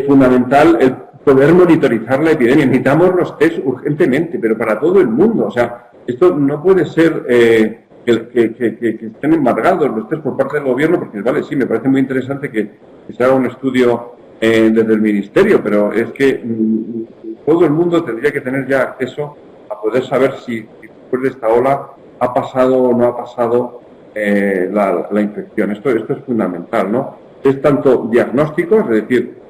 Fundamental el poder monitorizar la epidemia. Necesitamos los test urgentemente, pero para todo el mundo. O sea, esto no puede ser que estén embargados los test por parte del gobierno, porque, vale, sí, me parece muy interesante que se haga un estudio desde el Ministerio, pero es que todo el mundo tendría que tener ya acceso a poder saber si después de esta ola ha pasado o no ha pasado la infección. Esto es fundamental, ¿no? Es tanto diagnóstico, es decir,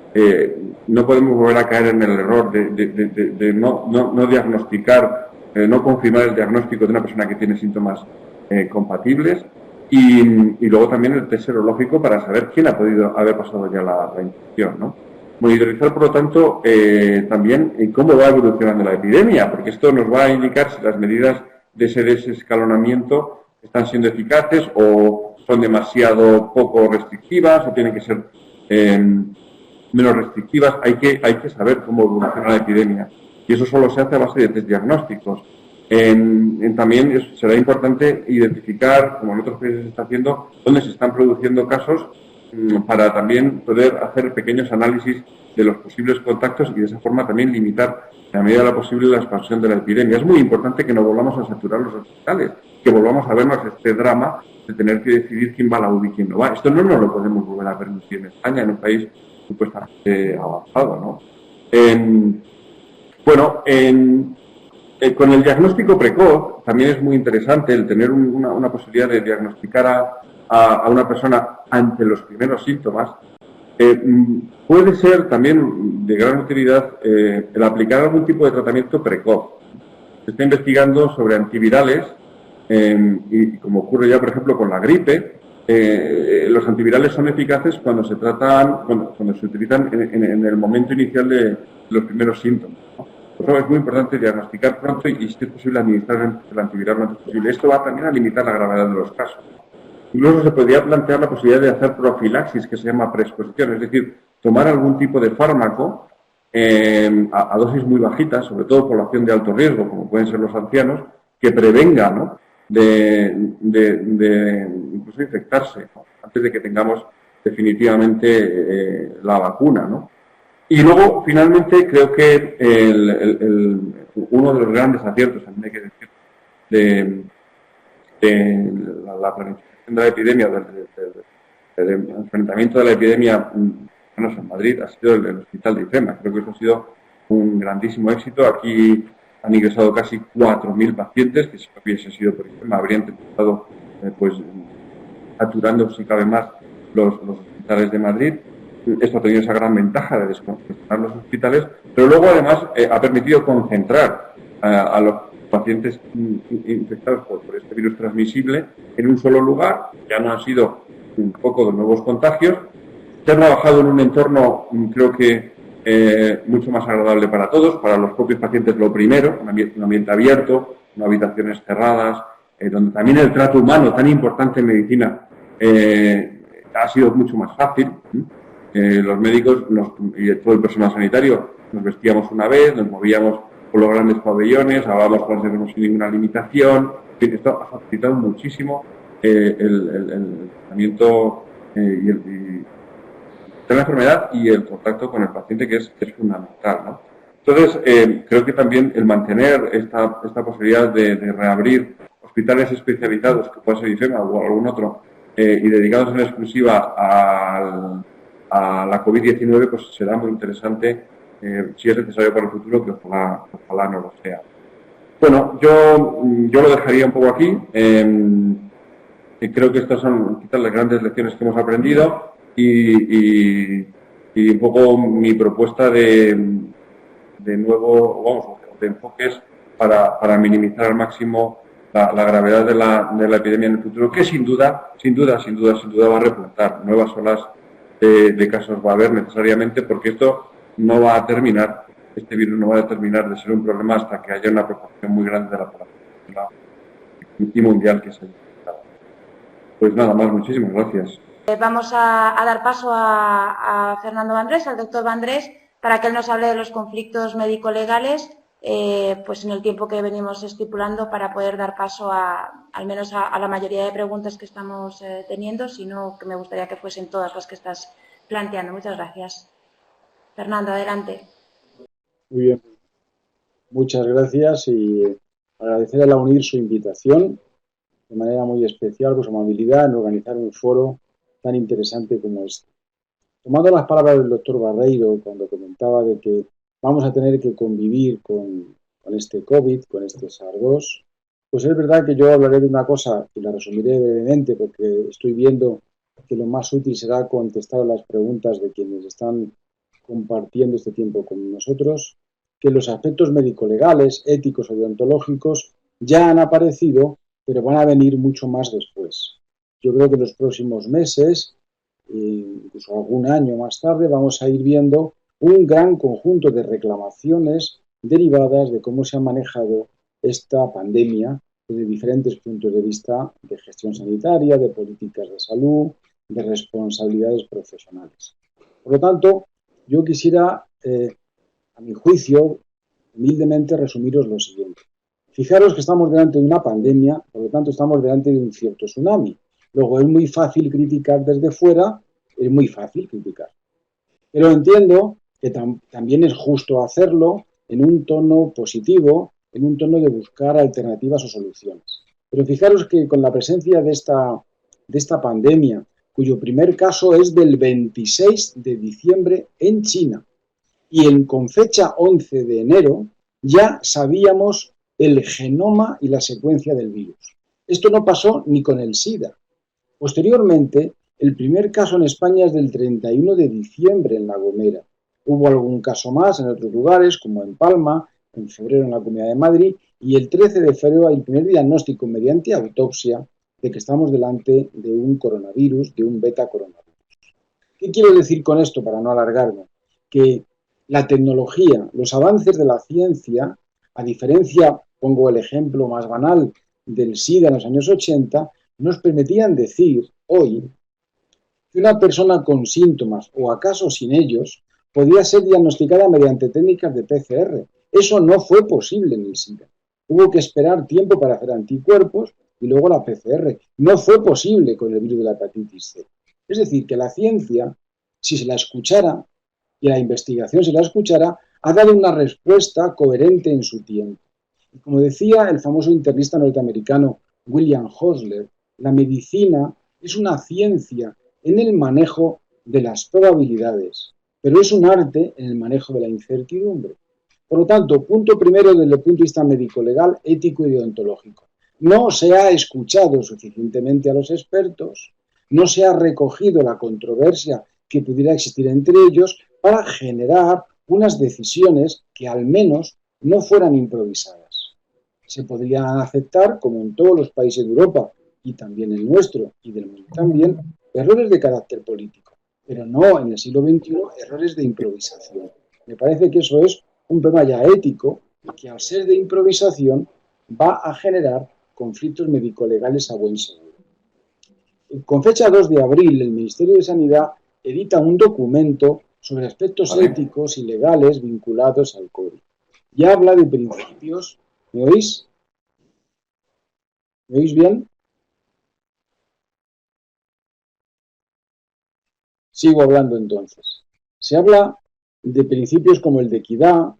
no podemos volver a caer en el error de no diagnosticar, no confirmar el diagnóstico de una persona que tiene síntomas compatibles y luego también el test serológico para saber quién ha podido haber pasado ya la infección, ¿no? Monitorizar, por lo tanto, también cómo va evolucionando la epidemia, porque esto nos va a indicar si las medidas de ese desescalonamiento están siendo eficaces o son demasiado poco restrictivas o tienen que ser menos restrictivas. Hay que saber cómo evoluciona la epidemia y eso solo se hace a base de test diagnósticos. También será importante identificar, como en otros países se está haciendo, dónde se están produciendo casos para también poder hacer pequeños análisis de los posibles contactos y de esa forma también limitar a la medida de lo posible la expansión de la epidemia. Es muy importante que no volvamos a saturar los hospitales, que volvamos a vernos este drama de tener que decidir quién va a la UBI y quién no va. Esto no nos lo podemos volver a permitir en España, en un país supuestamente avanzado, ¿no? Con el diagnóstico precoz también es muy interesante el tener una posibilidad de diagnosticar a una persona ante los primeros síntomas. Puede ser también de gran utilidad el aplicar algún tipo de tratamiento precoz. Se está investigando sobre antivirales y como ocurre ya, por ejemplo, con la gripe, los antivirales son eficaces cuando se utilizan en el momento inicial de los primeros síntomas, ¿no? Por eso es muy importante diagnosticar pronto y si es posible administrar el antiviral lo antes posible. Esto va también a limitar la gravedad de los casos. Incluso se podría plantear la posibilidad de hacer profilaxis, que se llama preexposición, es decir, tomar algún tipo de fármaco a dosis muy bajitas, sobre todo población de alto riesgo, como pueden ser los ancianos, que prevenga, ¿no?, de incluso infectarse, ¿no?, antes de que tengamos definitivamente la vacuna, ¿no? Y luego, finalmente, creo que uno de los grandes aciertos, también hay que decir, de la planificación de la epidemia, del enfrentamiento de la epidemia, en Madrid, ha sido el hospital de IFEMA. Creo que eso ha sido un grandísimo éxito. Aquí han ingresado casi 4.000 pacientes, que si no hubiese sido por IFEMA habrían estado saturando, si cabe más, los hospitales de Madrid. Esto ha tenido esa gran ventaja de descongestionar los hospitales, pero luego además ha permitido concentrar a los pacientes infectados por este virus transmisible en un solo lugar. Ya no han sido un poco de nuevos contagios. Se ha trabajado en un entorno, creo que mucho más agradable para todos, para los propios pacientes lo primero, un ambiente abierto, no habitaciones cerradas, donde también el trato humano, tan importante en medicina, ha sido mucho más fácil. Los médicos y todo el personal sanitario nos vestíamos una vez, nos movíamos por los grandes pabellones, hablábamos con los enfermos sin ninguna limitación. Esto ha facilitado muchísimo el tratamiento de la enfermedad y el contacto con el paciente, que es fundamental, ¿no? Entonces, creo que también el mantener esta posibilidad de reabrir hospitales especializados, que pueda ser IFEMA o algún otro, y dedicados en exclusiva a la COVID-19, pues será muy interesante, si es necesario para el futuro, que ojalá no lo sea. Bueno, yo lo dejaría un poco aquí. Creo que estas son quizás las grandes lecciones que hemos aprendido y un poco mi propuesta de enfoques para minimizar al máximo la gravedad de la epidemia en el futuro, que sin duda va a repuntar. Nuevas olas de casos va a haber necesariamente, porque esto no va a terminar, este virus no va a terminar de ser un problema hasta que haya una proporción muy grande de la población y mundial que se haya infectado. Pues nada más, muchísimas gracias. Vamos a dar paso a Fernando Vandrés, al doctor Vandrés, para que él nos hable de los conflictos médico-legales, pues en el tiempo que venimos estipulando, para poder dar paso al menos a la mayoría de preguntas que estamos teniendo, sino que me gustaría que fuesen todas las que estás planteando. Muchas gracias. Fernando, adelante. Muy bien. Muchas gracias y agradecer a la UNIR su invitación de manera muy especial por su amabilidad en organizar un foro tan interesante como este. Tomando las palabras del doctor Barreiro cuando comentaba de que vamos a tener que convivir con este COVID, con este SARS-2, pues es verdad que yo hablaré de una cosa y la resumiré brevemente porque estoy viendo que lo más útil será contestar a las preguntas de quienes están compartiendo este tiempo con nosotros, que los aspectos médico-legales, éticos o deontológicos ya han aparecido, pero van a venir mucho más después. Yo creo que en los próximos meses, incluso algún año más tarde, vamos a ir viendo un gran conjunto de reclamaciones derivadas de cómo se ha manejado esta pandemia desde diferentes puntos de vista de gestión sanitaria, de políticas de salud, de responsabilidades profesionales. Por lo tanto, yo quisiera, a mi juicio, humildemente resumiros lo siguiente. Fijaros que estamos delante de una pandemia, por lo tanto estamos delante de un cierto tsunami. Luego es muy fácil criticar desde fuera, es muy fácil criticar. Pero entiendo que también es justo hacerlo en un tono positivo, en un tono de buscar alternativas o soluciones. Pero fijaros que con la presencia de esta pandemia, cuyo primer caso es del 26 de diciembre en China, y con fecha 11 de enero ya sabíamos el genoma y la secuencia del virus. Esto no pasó ni con el SIDA. Posteriormente, el primer caso en España es del 31 de diciembre en La Gomera. Hubo algún caso más en otros lugares, como en Palma, en febrero en la Comunidad de Madrid, y el 13 de febrero hay el primer diagnóstico mediante autopsia de que estamos delante de un coronavirus, de un beta coronavirus. ¿Qué quiero decir con esto para no alargarme? Que la tecnología, los avances de la ciencia, a diferencia, pongo el ejemplo más banal del SIDA en los años 80, nos permitían decir hoy que una persona con síntomas o acaso sin ellos podía ser diagnosticada mediante técnicas de PCR. Eso no fue posible en el SIDA. Hubo que esperar tiempo para hacer anticuerpos y luego la PCR. No fue posible con el virus de la hepatitis C. Es decir, que la ciencia, si se la escuchara y la investigación se la escuchara, ha dado una respuesta coherente en su tiempo. Y como decía el famoso internista norteamericano William Hosler, la medicina es una ciencia en el manejo de las probabilidades, pero es un arte en el manejo de la incertidumbre. Por lo tanto, punto primero desde el punto de vista médico-legal, ético y deontológico. No se ha escuchado suficientemente a los expertos, no se ha recogido la controversia que pudiera existir entre ellos para generar unas decisiones que al menos no fueran improvisadas. Se podrían aceptar, como en todos los países de Europa y también el nuestro y del mundo también, errores de carácter político, pero no en el siglo XXI errores de improvisación. Me parece que eso es un problema ya ético que al ser de improvisación va a generar conflictos médico-legales a buen seguro. Con fecha 2 de abril, el Ministerio de Sanidad edita un documento sobre aspectos éticos y legales vinculados al COVID. Y habla de principios. ¿Me oís? ¿Me oís bien? Sigo hablando entonces. Se habla de principios como el de equidad,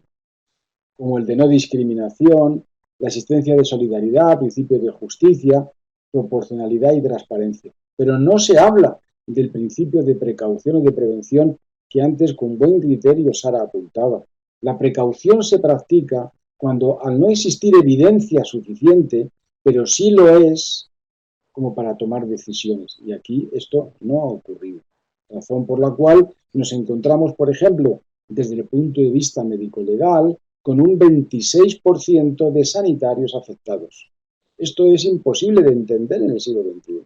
como el de no discriminación, la existencia de solidaridad, principios de justicia, proporcionalidad y transparencia. Pero no se habla del principio de precaución o de prevención que antes con buen criterio Sara apuntaba. La precaución se practica cuando al no existir evidencia suficiente, pero sí lo es como para tomar decisiones. Y aquí esto no ha ocurrido. Razón por la cual nos encontramos, por ejemplo, desde el punto de vista médico-legal, con un 26% de sanitarios afectados. Esto es imposible de entender en el siglo XXI,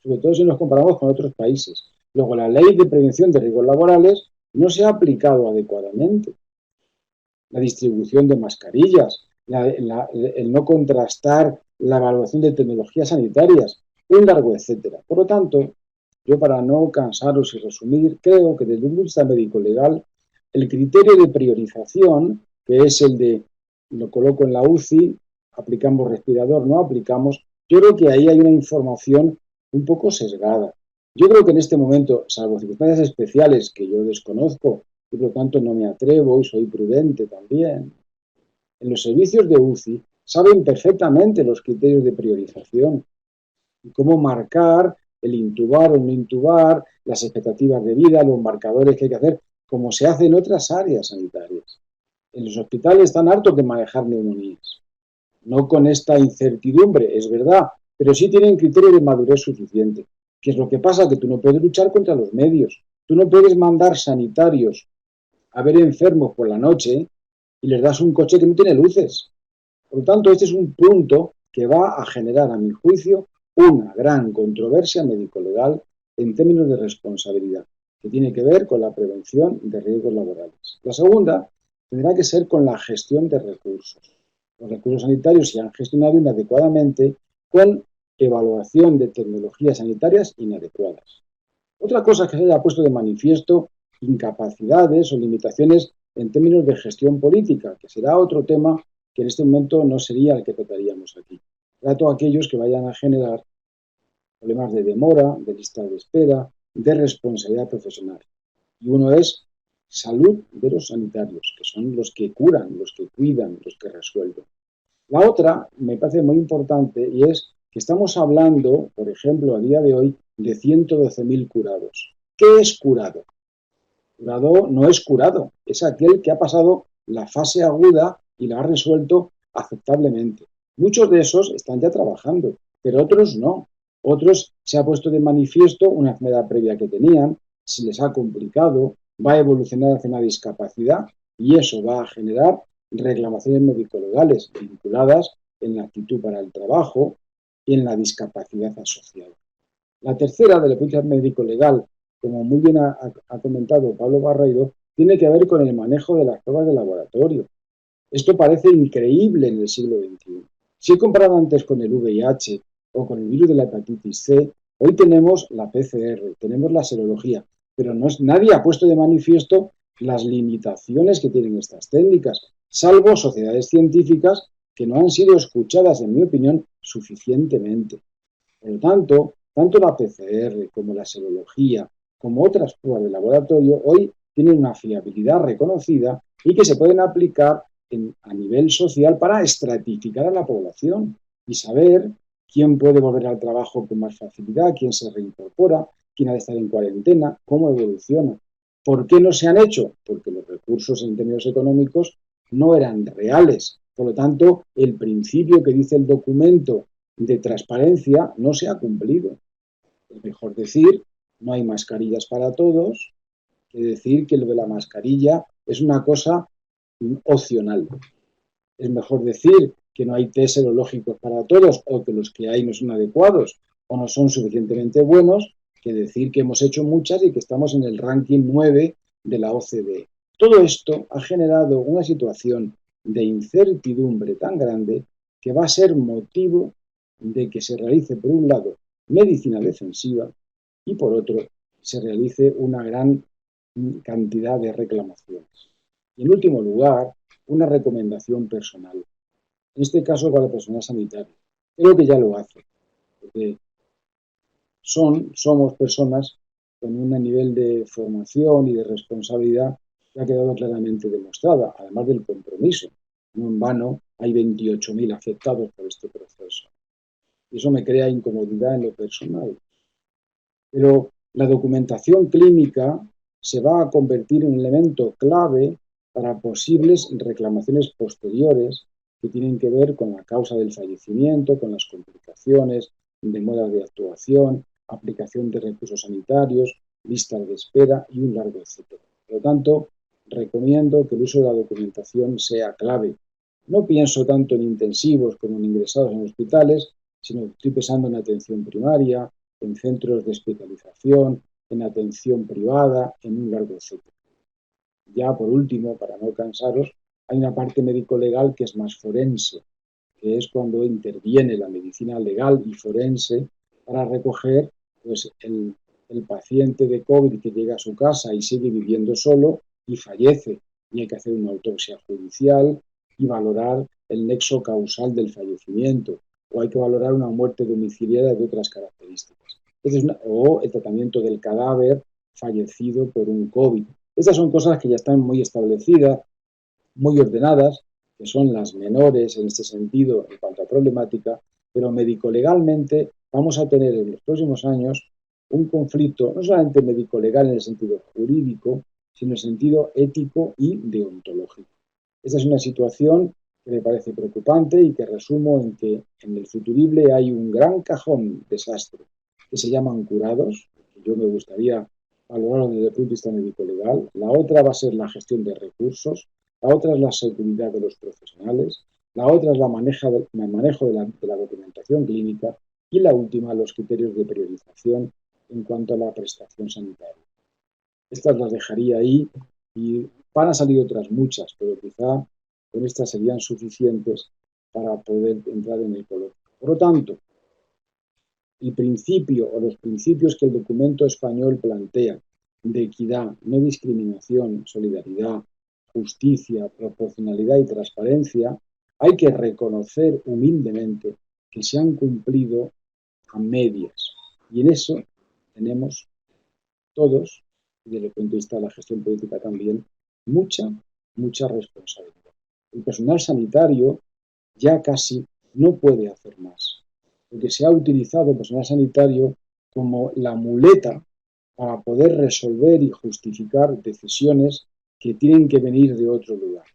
sobre todo si nos comparamos con otros países. Luego, la ley de prevención de riesgos laborales no se ha aplicado adecuadamente. La distribución de mascarillas, el no contrastar la evaluación de tecnologías sanitarias, un largo etcétera. Por lo tanto, yo para no cansaros y resumir, creo que desde un punto de vista médico-legal, el criterio de priorización, que es el de lo coloco en la UCI, aplicamos respirador, no aplicamos, yo creo que ahí hay una información un poco sesgada. Yo creo que en este momento, salvo circunstancias especiales que yo desconozco y por lo tanto no me atrevo y soy prudente también, en los servicios de UCI saben perfectamente los criterios de priorización y cómo marcar el intubar o no intubar, las expectativas de vida, los marcadores que hay que hacer, como se hace en otras áreas sanitarias. En los hospitales están hartos de manejar neumonías. No con esta incertidumbre, es verdad, pero sí tienen criterio de madurez suficiente. ¿Qué es lo que pasa? Que tú no puedes luchar contra los medios. Tú no puedes mandar sanitarios a ver enfermos por la noche y les das un coche que no tiene luces. Por lo tanto, este es un punto que va a generar, a mi juicio, una gran controversia médico-legal en términos de responsabilidad, que tiene que ver con la prevención de riesgos laborales. La segunda tendrá que ser con la gestión de recursos. Los recursos sanitarios se han gestionado inadecuadamente con evaluación de tecnologías sanitarias inadecuadas. Otra cosa que se haya puesto de manifiesto, incapacidades o limitaciones en términos de gestión política, que será otro tema que en este momento no sería el que trataríamos aquí. Trato a aquellos que vayan a generar problemas de demora, de lista de espera, de responsabilidad profesional. Y uno es salud de los sanitarios, que son los que curan, los que cuidan, los que resuelven. La otra me parece muy importante y es que estamos hablando, por ejemplo, a día de hoy, de 112.000 curados. ¿Qué es curado? Curado no es curado, es aquel que ha pasado la fase aguda y la ha resuelto aceptablemente. Muchos de esos están ya trabajando, pero otros no. Otros se ha puesto de manifiesto una enfermedad previa que tenían, se les ha complicado, va a evolucionar hacia una discapacidad y eso va a generar reclamaciones médico-legales vinculadas en la actitud para el trabajo y en la discapacidad asociada. La tercera, de la punto de vista médico-legal, como muy bien ha comentado Pablo Barreiro, tiene que ver con el manejo de las pruebas de laboratorio. Esto parece increíble en el siglo XXI. Si he comparado antes con el VIH o con el virus de la hepatitis C, hoy tenemos la PCR, tenemos la serología, pero nadie ha puesto de manifiesto las limitaciones que tienen estas técnicas, salvo sociedades científicas que no han sido escuchadas, en mi opinión, suficientemente. Por lo tanto la PCR como la serología, como otras pruebas de laboratorio, hoy tienen una fiabilidad reconocida y que se pueden aplicar a nivel social para estratificar a la población y saber quién puede volver al trabajo con más facilidad, quién se reincorpora, quién ha de estar en cuarentena, cómo evoluciona. ¿Por qué no se han hecho? Porque los recursos en términos económicos no eran reales. Por lo tanto, el principio que dice el documento de transparencia no se ha cumplido. Es mejor decir, no hay mascarillas para todos, que decir que lo de la mascarilla es una cosa opcional. Es mejor decir que no hay test serológicos para todos o que los que hay no son adecuados o no son suficientemente buenos que decir que hemos hecho muchas y que estamos en el ranking 9 de la OCDE. Todo esto ha generado una situación de incertidumbre tan grande que va a ser motivo de que se realice, por un lado, medicina defensiva y, por otro, se realice una gran cantidad de reclamaciones. Y, en último lugar, una recomendación personal. En este caso, para el personal sanitario. Creo que ya lo hace, porque somos personas con un nivel de formación y de responsabilidad que ha quedado claramente demostrada, además del compromiso. No en vano hay 28.000 afectados por este proceso. Y eso me crea incomodidad en lo personal. Pero la documentación clínica se va a convertir en un elemento clave para posibles reclamaciones posteriores que tienen que ver con la causa del fallecimiento, con las complicaciones, demoras de actuación, aplicación de recursos sanitarios, listas de espera y un largo etcétera. Por lo tanto, recomiendo que el uso de la documentación sea clave. No pienso tanto en intensivos como en ingresados en hospitales, sino que estoy pensando en atención primaria, en centros de especialización, en atención privada, en un largo etcétera. Ya por último, para no cansaros, hay una parte médico-legal que es más forense, que es cuando interviene la medicina legal y forense para recoger pues, el paciente de COVID que llega a su casa y sigue viviendo solo y fallece. Y hay que hacer una autopsia judicial y valorar el nexo causal del fallecimiento. O hay que valorar una muerte domiciliaria de otras características. O el tratamiento del cadáver fallecido por un COVID. Estas son cosas que ya están muy establecidas, muy ordenadas, que son las menores en este sentido en cuanto a problemática, pero médico-legalmente vamos a tener en los próximos años un conflicto no solamente médico-legal en el sentido jurídico, sino en el sentido ético y deontológico. Esta es una situación que me parece preocupante y que resumo en que en el futurible hay un gran cajón desastre que se llaman curados, que yo me gustaría valorarlo desde el punto de vista médico-legal. La otra va a ser la gestión de recursos, la otra es la seguridad de los profesionales, la otra es el manejo de la documentación clínica y la última, los criterios de priorización en cuanto a la prestación sanitaria. Estas las dejaría ahí y van a salir otras muchas, pero quizá con estas serían suficientes para poder entrar en el coloquio. Por lo tanto, el principio o los principios que el documento español plantea de equidad, no discriminación, solidaridad, justicia, proporcionalidad y transparencia, hay que reconocer humildemente que se han cumplido a medias. Y en eso tenemos todos, y desde el punto de vista de la gestión política también, mucha responsabilidad. El personal sanitario ya casi no puede hacer más, porque se ha utilizado el personal sanitario como la muleta para poder resolver y justificar decisiones que tienen que venir de otro lugar.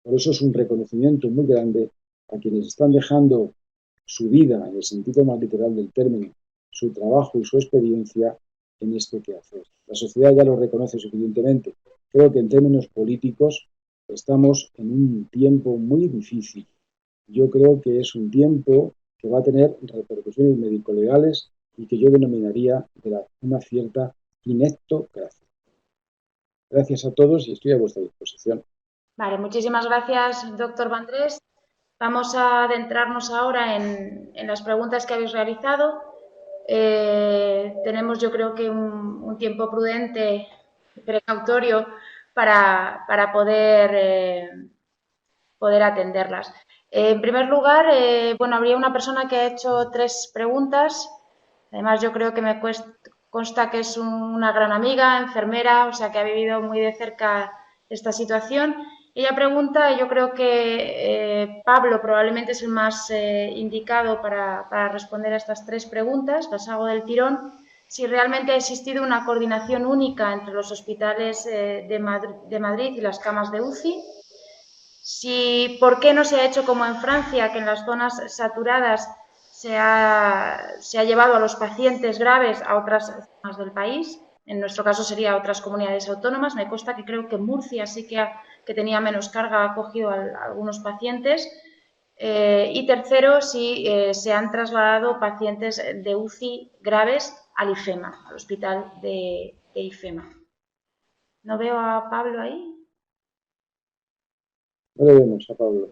Por eso es un reconocimiento muy grande a quienes están dejando su vida, en el sentido más literal del término, su trabajo y su experiencia en este quehacer. La sociedad ya lo reconoce suficientemente. Creo que en términos políticos estamos en un tiempo muy difícil. Yo creo que es un tiempo que va a tener repercusiones médico-legales y que yo denominaría una cierta inectocracia. Gracias a todos y estoy a vuestra disposición. Vale, muchísimas gracias, doctor Vandrés. Vamos a adentrarnos ahora en las preguntas que habéis realizado. Tenemos, yo creo que un tiempo prudente, precautorio, para poder atenderlas. En primer lugar, habría una persona que ha hecho 3 preguntas. Además, yo creo que me consta que es una gran amiga, enfermera, o sea que ha vivido muy de cerca esta situación. Ella pregunta, yo creo que Pablo probablemente es el más indicado para responder a estas tres preguntas, las hago del tirón, si realmente ha existido una coordinación única entre los hospitales de Madrid y las camas de UCI, si por qué no se ha hecho como en Francia, que en las zonas saturadas se ha llevado a los pacientes graves a otras zonas del país, en nuestro caso sería a otras comunidades autónomas. Me consta que creo que Murcia sí que tenía menos carga, ha acogido a algunos pacientes. Y tercero, si se han trasladado pacientes de UCI graves al IFEMA, al hospital de IFEMA. ¿No veo a Pablo ahí? No le vemos a Pablo.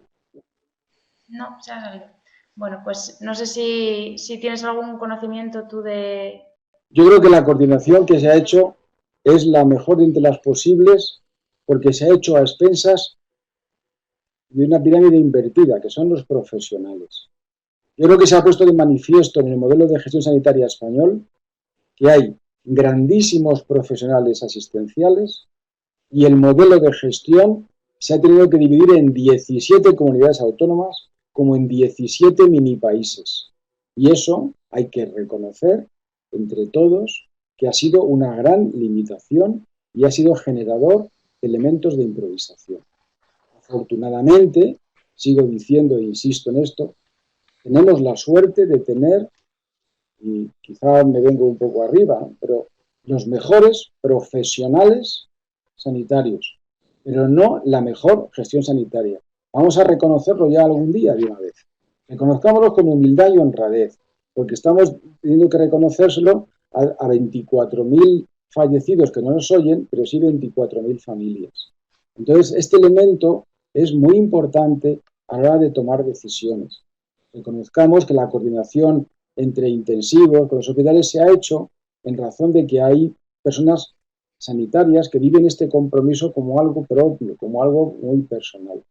No, se ha salido. Bueno, pues no sé si tienes algún conocimiento tú de... Yo creo que la coordinación que se ha hecho es la mejor de entre las posibles, porque se ha hecho a expensas de una pirámide invertida, que son los profesionales. Yo creo que se ha puesto de manifiesto en el modelo de gestión sanitaria español que hay grandísimos profesionales asistenciales y el modelo de gestión se ha tenido que dividir en 17 comunidades autónomas como en 17 mini países. Y eso hay que reconocer entre todos que ha sido una gran limitación y ha sido generador de elementos de improvisación. Afortunadamente, sigo diciendo e insisto en esto, tenemos la suerte de tener, y quizá me vengo un poco arriba, pero los mejores profesionales sanitarios, pero no la mejor gestión sanitaria. Vamos a reconocerlo ya algún día de una vez. Reconozcámoslo con humildad y honradez, porque estamos teniendo que reconocérselo a 24.000 fallecidos que no nos oyen, pero sí 24.000 familias. Entonces, este elemento es muy importante a la hora de tomar decisiones. Reconozcamos que la coordinación entre intensivos con los hospitales se ha hecho en razón de que hay personas sanitarias que viven este compromiso como algo propio, como algo muy personal,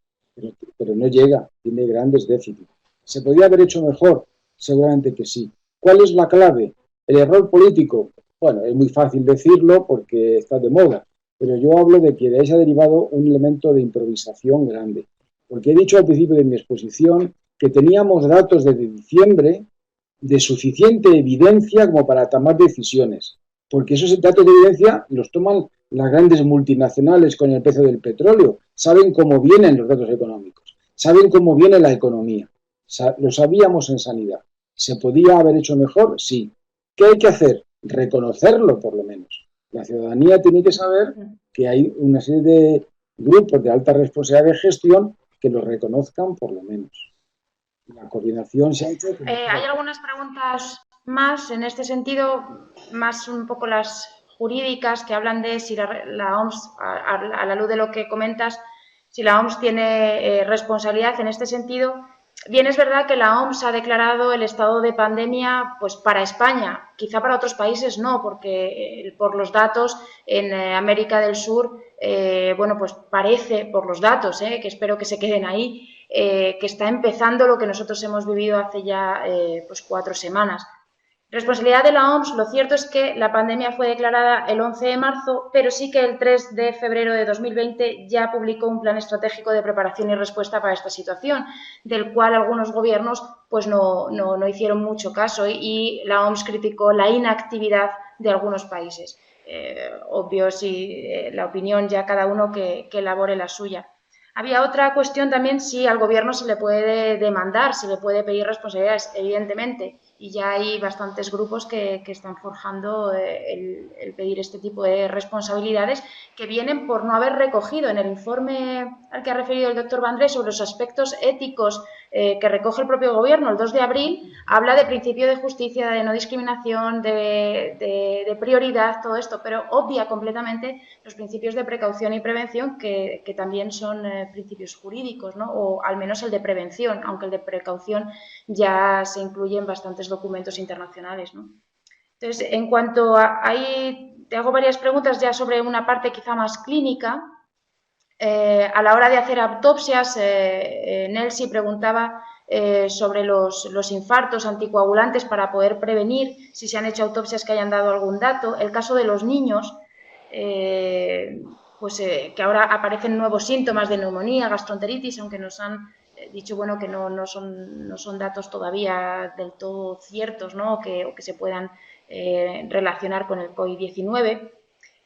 pero no llega, tiene grandes déficits. ¿Se podría haber hecho mejor? Seguramente que sí. ¿Cuál es la clave? ¿El error político? Bueno, es muy fácil decirlo porque está de moda, pero yo hablo de que de ahí se ha derivado un elemento de improvisación grande. Porque he dicho al principio de mi exposición que teníamos datos desde diciembre de suficiente evidencia como para tomar decisiones, porque esos datos de evidencia los toman las grandes multinacionales con el precio del petróleo, saben cómo vienen los datos económicos, saben cómo viene la economía, lo sabíamos en sanidad. ¿Se podía haber hecho mejor? Sí. ¿Qué hay que hacer? Reconocerlo, por lo menos. La ciudadanía tiene que saber que hay una serie de grupos de alta responsabilidad de gestión que lo reconozcan, por lo menos. La coordinación se ha hecho... hay algunas preguntas más en este sentido, más un poco las jurídicas, que hablan de si la OMS, a la luz de lo que comentas, si la OMS tiene responsabilidad en este sentido. Bien, es verdad que la OMS ha declarado el estado de pandemia pues para España, quizá para otros países no, porque por los datos en América del Sur, bueno, pues parece, por los datos, que espero que se queden ahí, que está empezando lo que nosotros hemos vivido hace ya pues 4 semanas. Responsabilidad de la OMS, lo cierto es que la pandemia fue declarada el 11 de marzo, pero sí que el 3 de febrero de 2020 ya publicó un plan estratégico de preparación y respuesta para esta situación, del cual algunos gobiernos pues no hicieron mucho caso y la OMS criticó la inactividad de algunos países. Obvio, si la opinión ya cada uno que elabore la suya. Había otra cuestión también, si al gobierno se le puede demandar, se le puede pedir responsabilidades, evidentemente, y ya hay bastantes grupos que están forjando el pedir este tipo de responsabilidades que vienen por no haber recogido en el informe al que ha referido el doctor Vendrell sobre los aspectos éticos que recoge el propio gobierno. El 2 de abril habla de principio de justicia, de no discriminación, de prioridad, todo esto, pero obvia completamente los principios de precaución y prevención que también son principios jurídicos, ¿no? O al menos el de prevención, aunque el de precaución ya se incluye en bastantes documentos internacionales, ¿no? Entonces, en cuanto a ahí, te hago varias preguntas ya sobre una parte quizá más clínica. A la hora de hacer autopsias, Nelsi preguntaba sobre los infartos anticoagulantes para poder prevenir si se han hecho autopsias que hayan dado algún dato. El caso de los niños, que ahora aparecen nuevos síntomas de neumonía, gastroenteritis, aunque nos han dicho bueno, que no son datos todavía del todo ciertos, ¿no? o que se puedan relacionar con el COVID-19.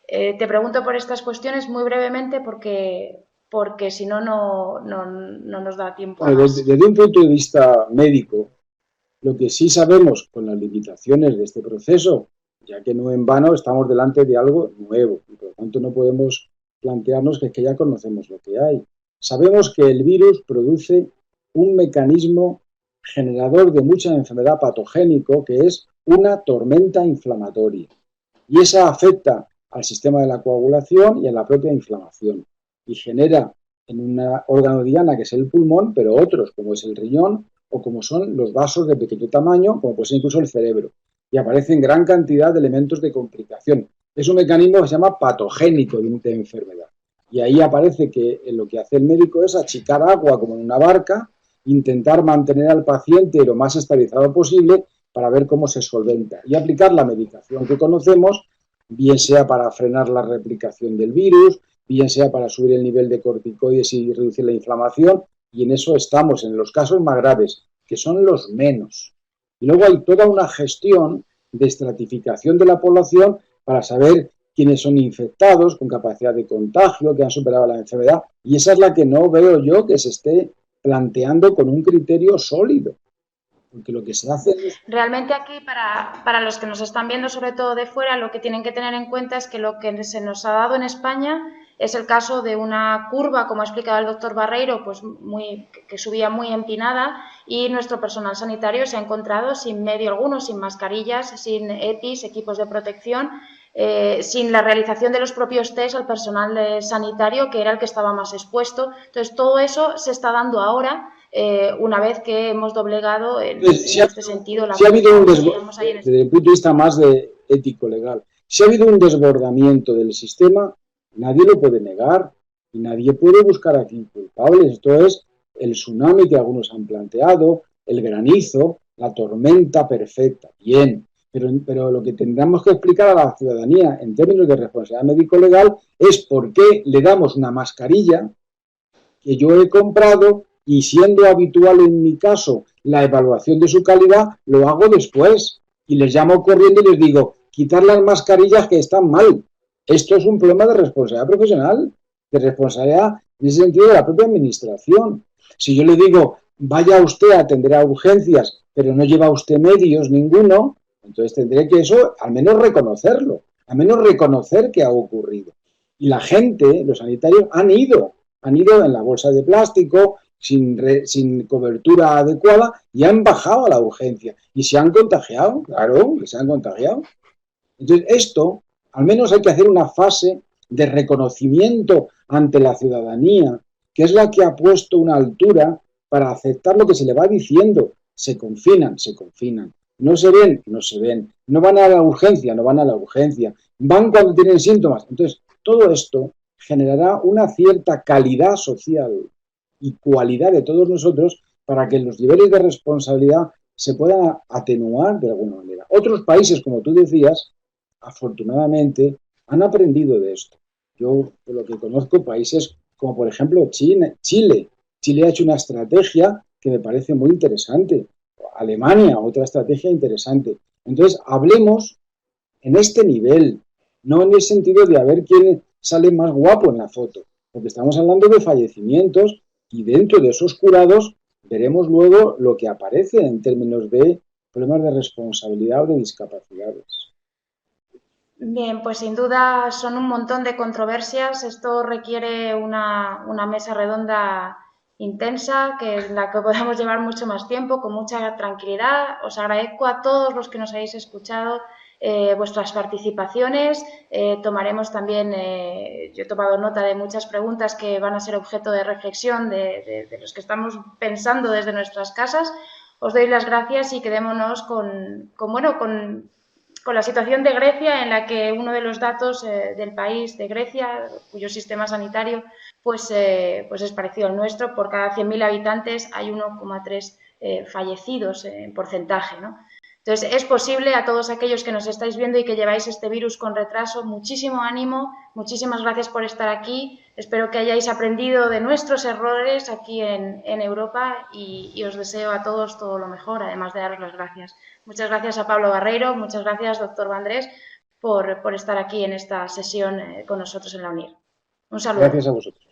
Te pregunto por estas cuestiones muy brevemente porque si no nos da tiempo. Bueno, desde un punto de vista médico, lo que sí sabemos con las limitaciones de este proceso, ya que no en vano estamos delante de algo nuevo y por lo tanto no podemos plantearnos que es que ya conocemos lo que hay. Sabemos que el virus produce un mecanismo generador de mucha enfermedad patogénico que es una tormenta inflamatoria y esa afecta al sistema de la coagulación y a la propia inflamación y genera en un órgano diana que es el pulmón, pero otros como es el riñón o como son los vasos de pequeño tamaño, como puede ser incluso el cerebro. Y aparecen gran cantidad de elementos de complicación. Es un mecanismo que se llama patogénico de enfermedad. Y ahí aparece que lo que hace el médico es achicar agua como en una barca, intentar mantener al paciente lo más estabilizado posible para ver cómo se solventa y aplicar la medicación que conocemos, bien sea para frenar la replicación del virus, bien sea para subir el nivel de corticoides y reducir la inflamación, y en eso estamos, en los casos más graves, que son los menos. Y luego hay toda una gestión de estratificación de la población para saber quiénes son infectados, con capacidad de contagio, que han superado la enfermedad, y esa es la que no veo yo que se esté planteando con un criterio sólido. Porque lo que se hace es... Realmente aquí, para los que nos están viendo, sobre todo de fuera, lo que tienen que tener en cuenta es que lo que se nos ha dado en España es el caso de una curva, como ha explicado el doctor Barreiro, pues que subía muy empinada y nuestro personal sanitario se ha encontrado sin medio alguno, sin mascarillas, sin EPIs, equipos de protección, sin la realización de los propios test al personal sanitario, que era el que estaba más expuesto. Entonces, todo eso se está dando ahora, una vez que hemos doblegado en este sentido la... Si ha habido un desbordamiento, desde el punto de vista más de ético-legal, si ha habido un desbordamiento del sistema, nadie lo puede negar y nadie puede buscar aquí culpables. Esto es el tsunami que algunos han planteado, el granizo, la tormenta perfecta. Bien, pero lo que tendremos que explicar a la ciudadanía en términos de responsabilidad médico-legal es por qué le damos una mascarilla que yo he comprado y siendo habitual en mi caso la evaluación de su calidad, lo hago después y les llamo corriendo y les digo, quitar las mascarillas que están mal. Esto es un problema de responsabilidad profesional, de responsabilidad en ese sentido de la propia administración. Si yo le digo, vaya usted a atender a urgencias, pero no lleva usted medios ninguno, entonces tendré que eso al menos reconocerlo, al menos reconocer que ha ocurrido. Y la gente, los sanitarios, han ido en la bolsa de plástico, sin cobertura adecuada, y han bajado a la urgencia. Y se han contagiado, claro, que se han contagiado. Entonces, esto, al menos hay que hacer una fase de reconocimiento ante la ciudadanía, que es la que ha puesto una altura para aceptar lo que se le va diciendo. Se confinan. No se ven, no se ven. No van a la urgencia, no van a la urgencia. Van cuando tienen síntomas. Entonces, todo esto generará una cierta calidad social y cualidad de todos nosotros para que los niveles de responsabilidad se puedan atenuar de alguna manera. Otros países, como tú decías, afortunadamente, han aprendido de esto. Yo, por lo que conozco, países como, por ejemplo, Chile. Chile ha hecho una estrategia que me parece muy interesante. Alemania, otra estrategia interesante. Entonces, hablemos en este nivel, no en el sentido de a ver quién sale más guapo en la foto, porque estamos hablando de fallecimientos y dentro de esos curados veremos luego lo que aparece en términos de problemas de responsabilidad o de discapacidades. Bien, pues sin duda son un montón de controversias. Esto requiere una mesa redonda intensa, que es la que podamos llevar mucho más tiempo, con mucha tranquilidad. Os agradezco a todos los que nos habéis escuchado vuestras participaciones. Tomaremos también, yo he tomado nota de muchas preguntas que van a ser objeto de reflexión de los que estamos pensando desde nuestras casas. Os doy las gracias y quedémonos con la situación de Grecia, en la que uno de los datos del país de Grecia, cuyo sistema sanitario pues es parecido al nuestro. Por cada 100.000 habitantes hay 1,3 fallecidos en porcentaje, ¿no? Entonces, es posible, a todos aquellos que nos estáis viendo y que lleváis este virus con retraso, muchísimo ánimo, muchísimas gracias por estar aquí. Espero que hayáis aprendido de nuestros errores aquí en Europa y os deseo a todos todo lo mejor, además de daros las gracias. Muchas gracias a Pablo Barreiro, muchas gracias, doctor Vandrés, por estar aquí en esta sesión con nosotros en la UNIR. Un saludo. Gracias a vosotros.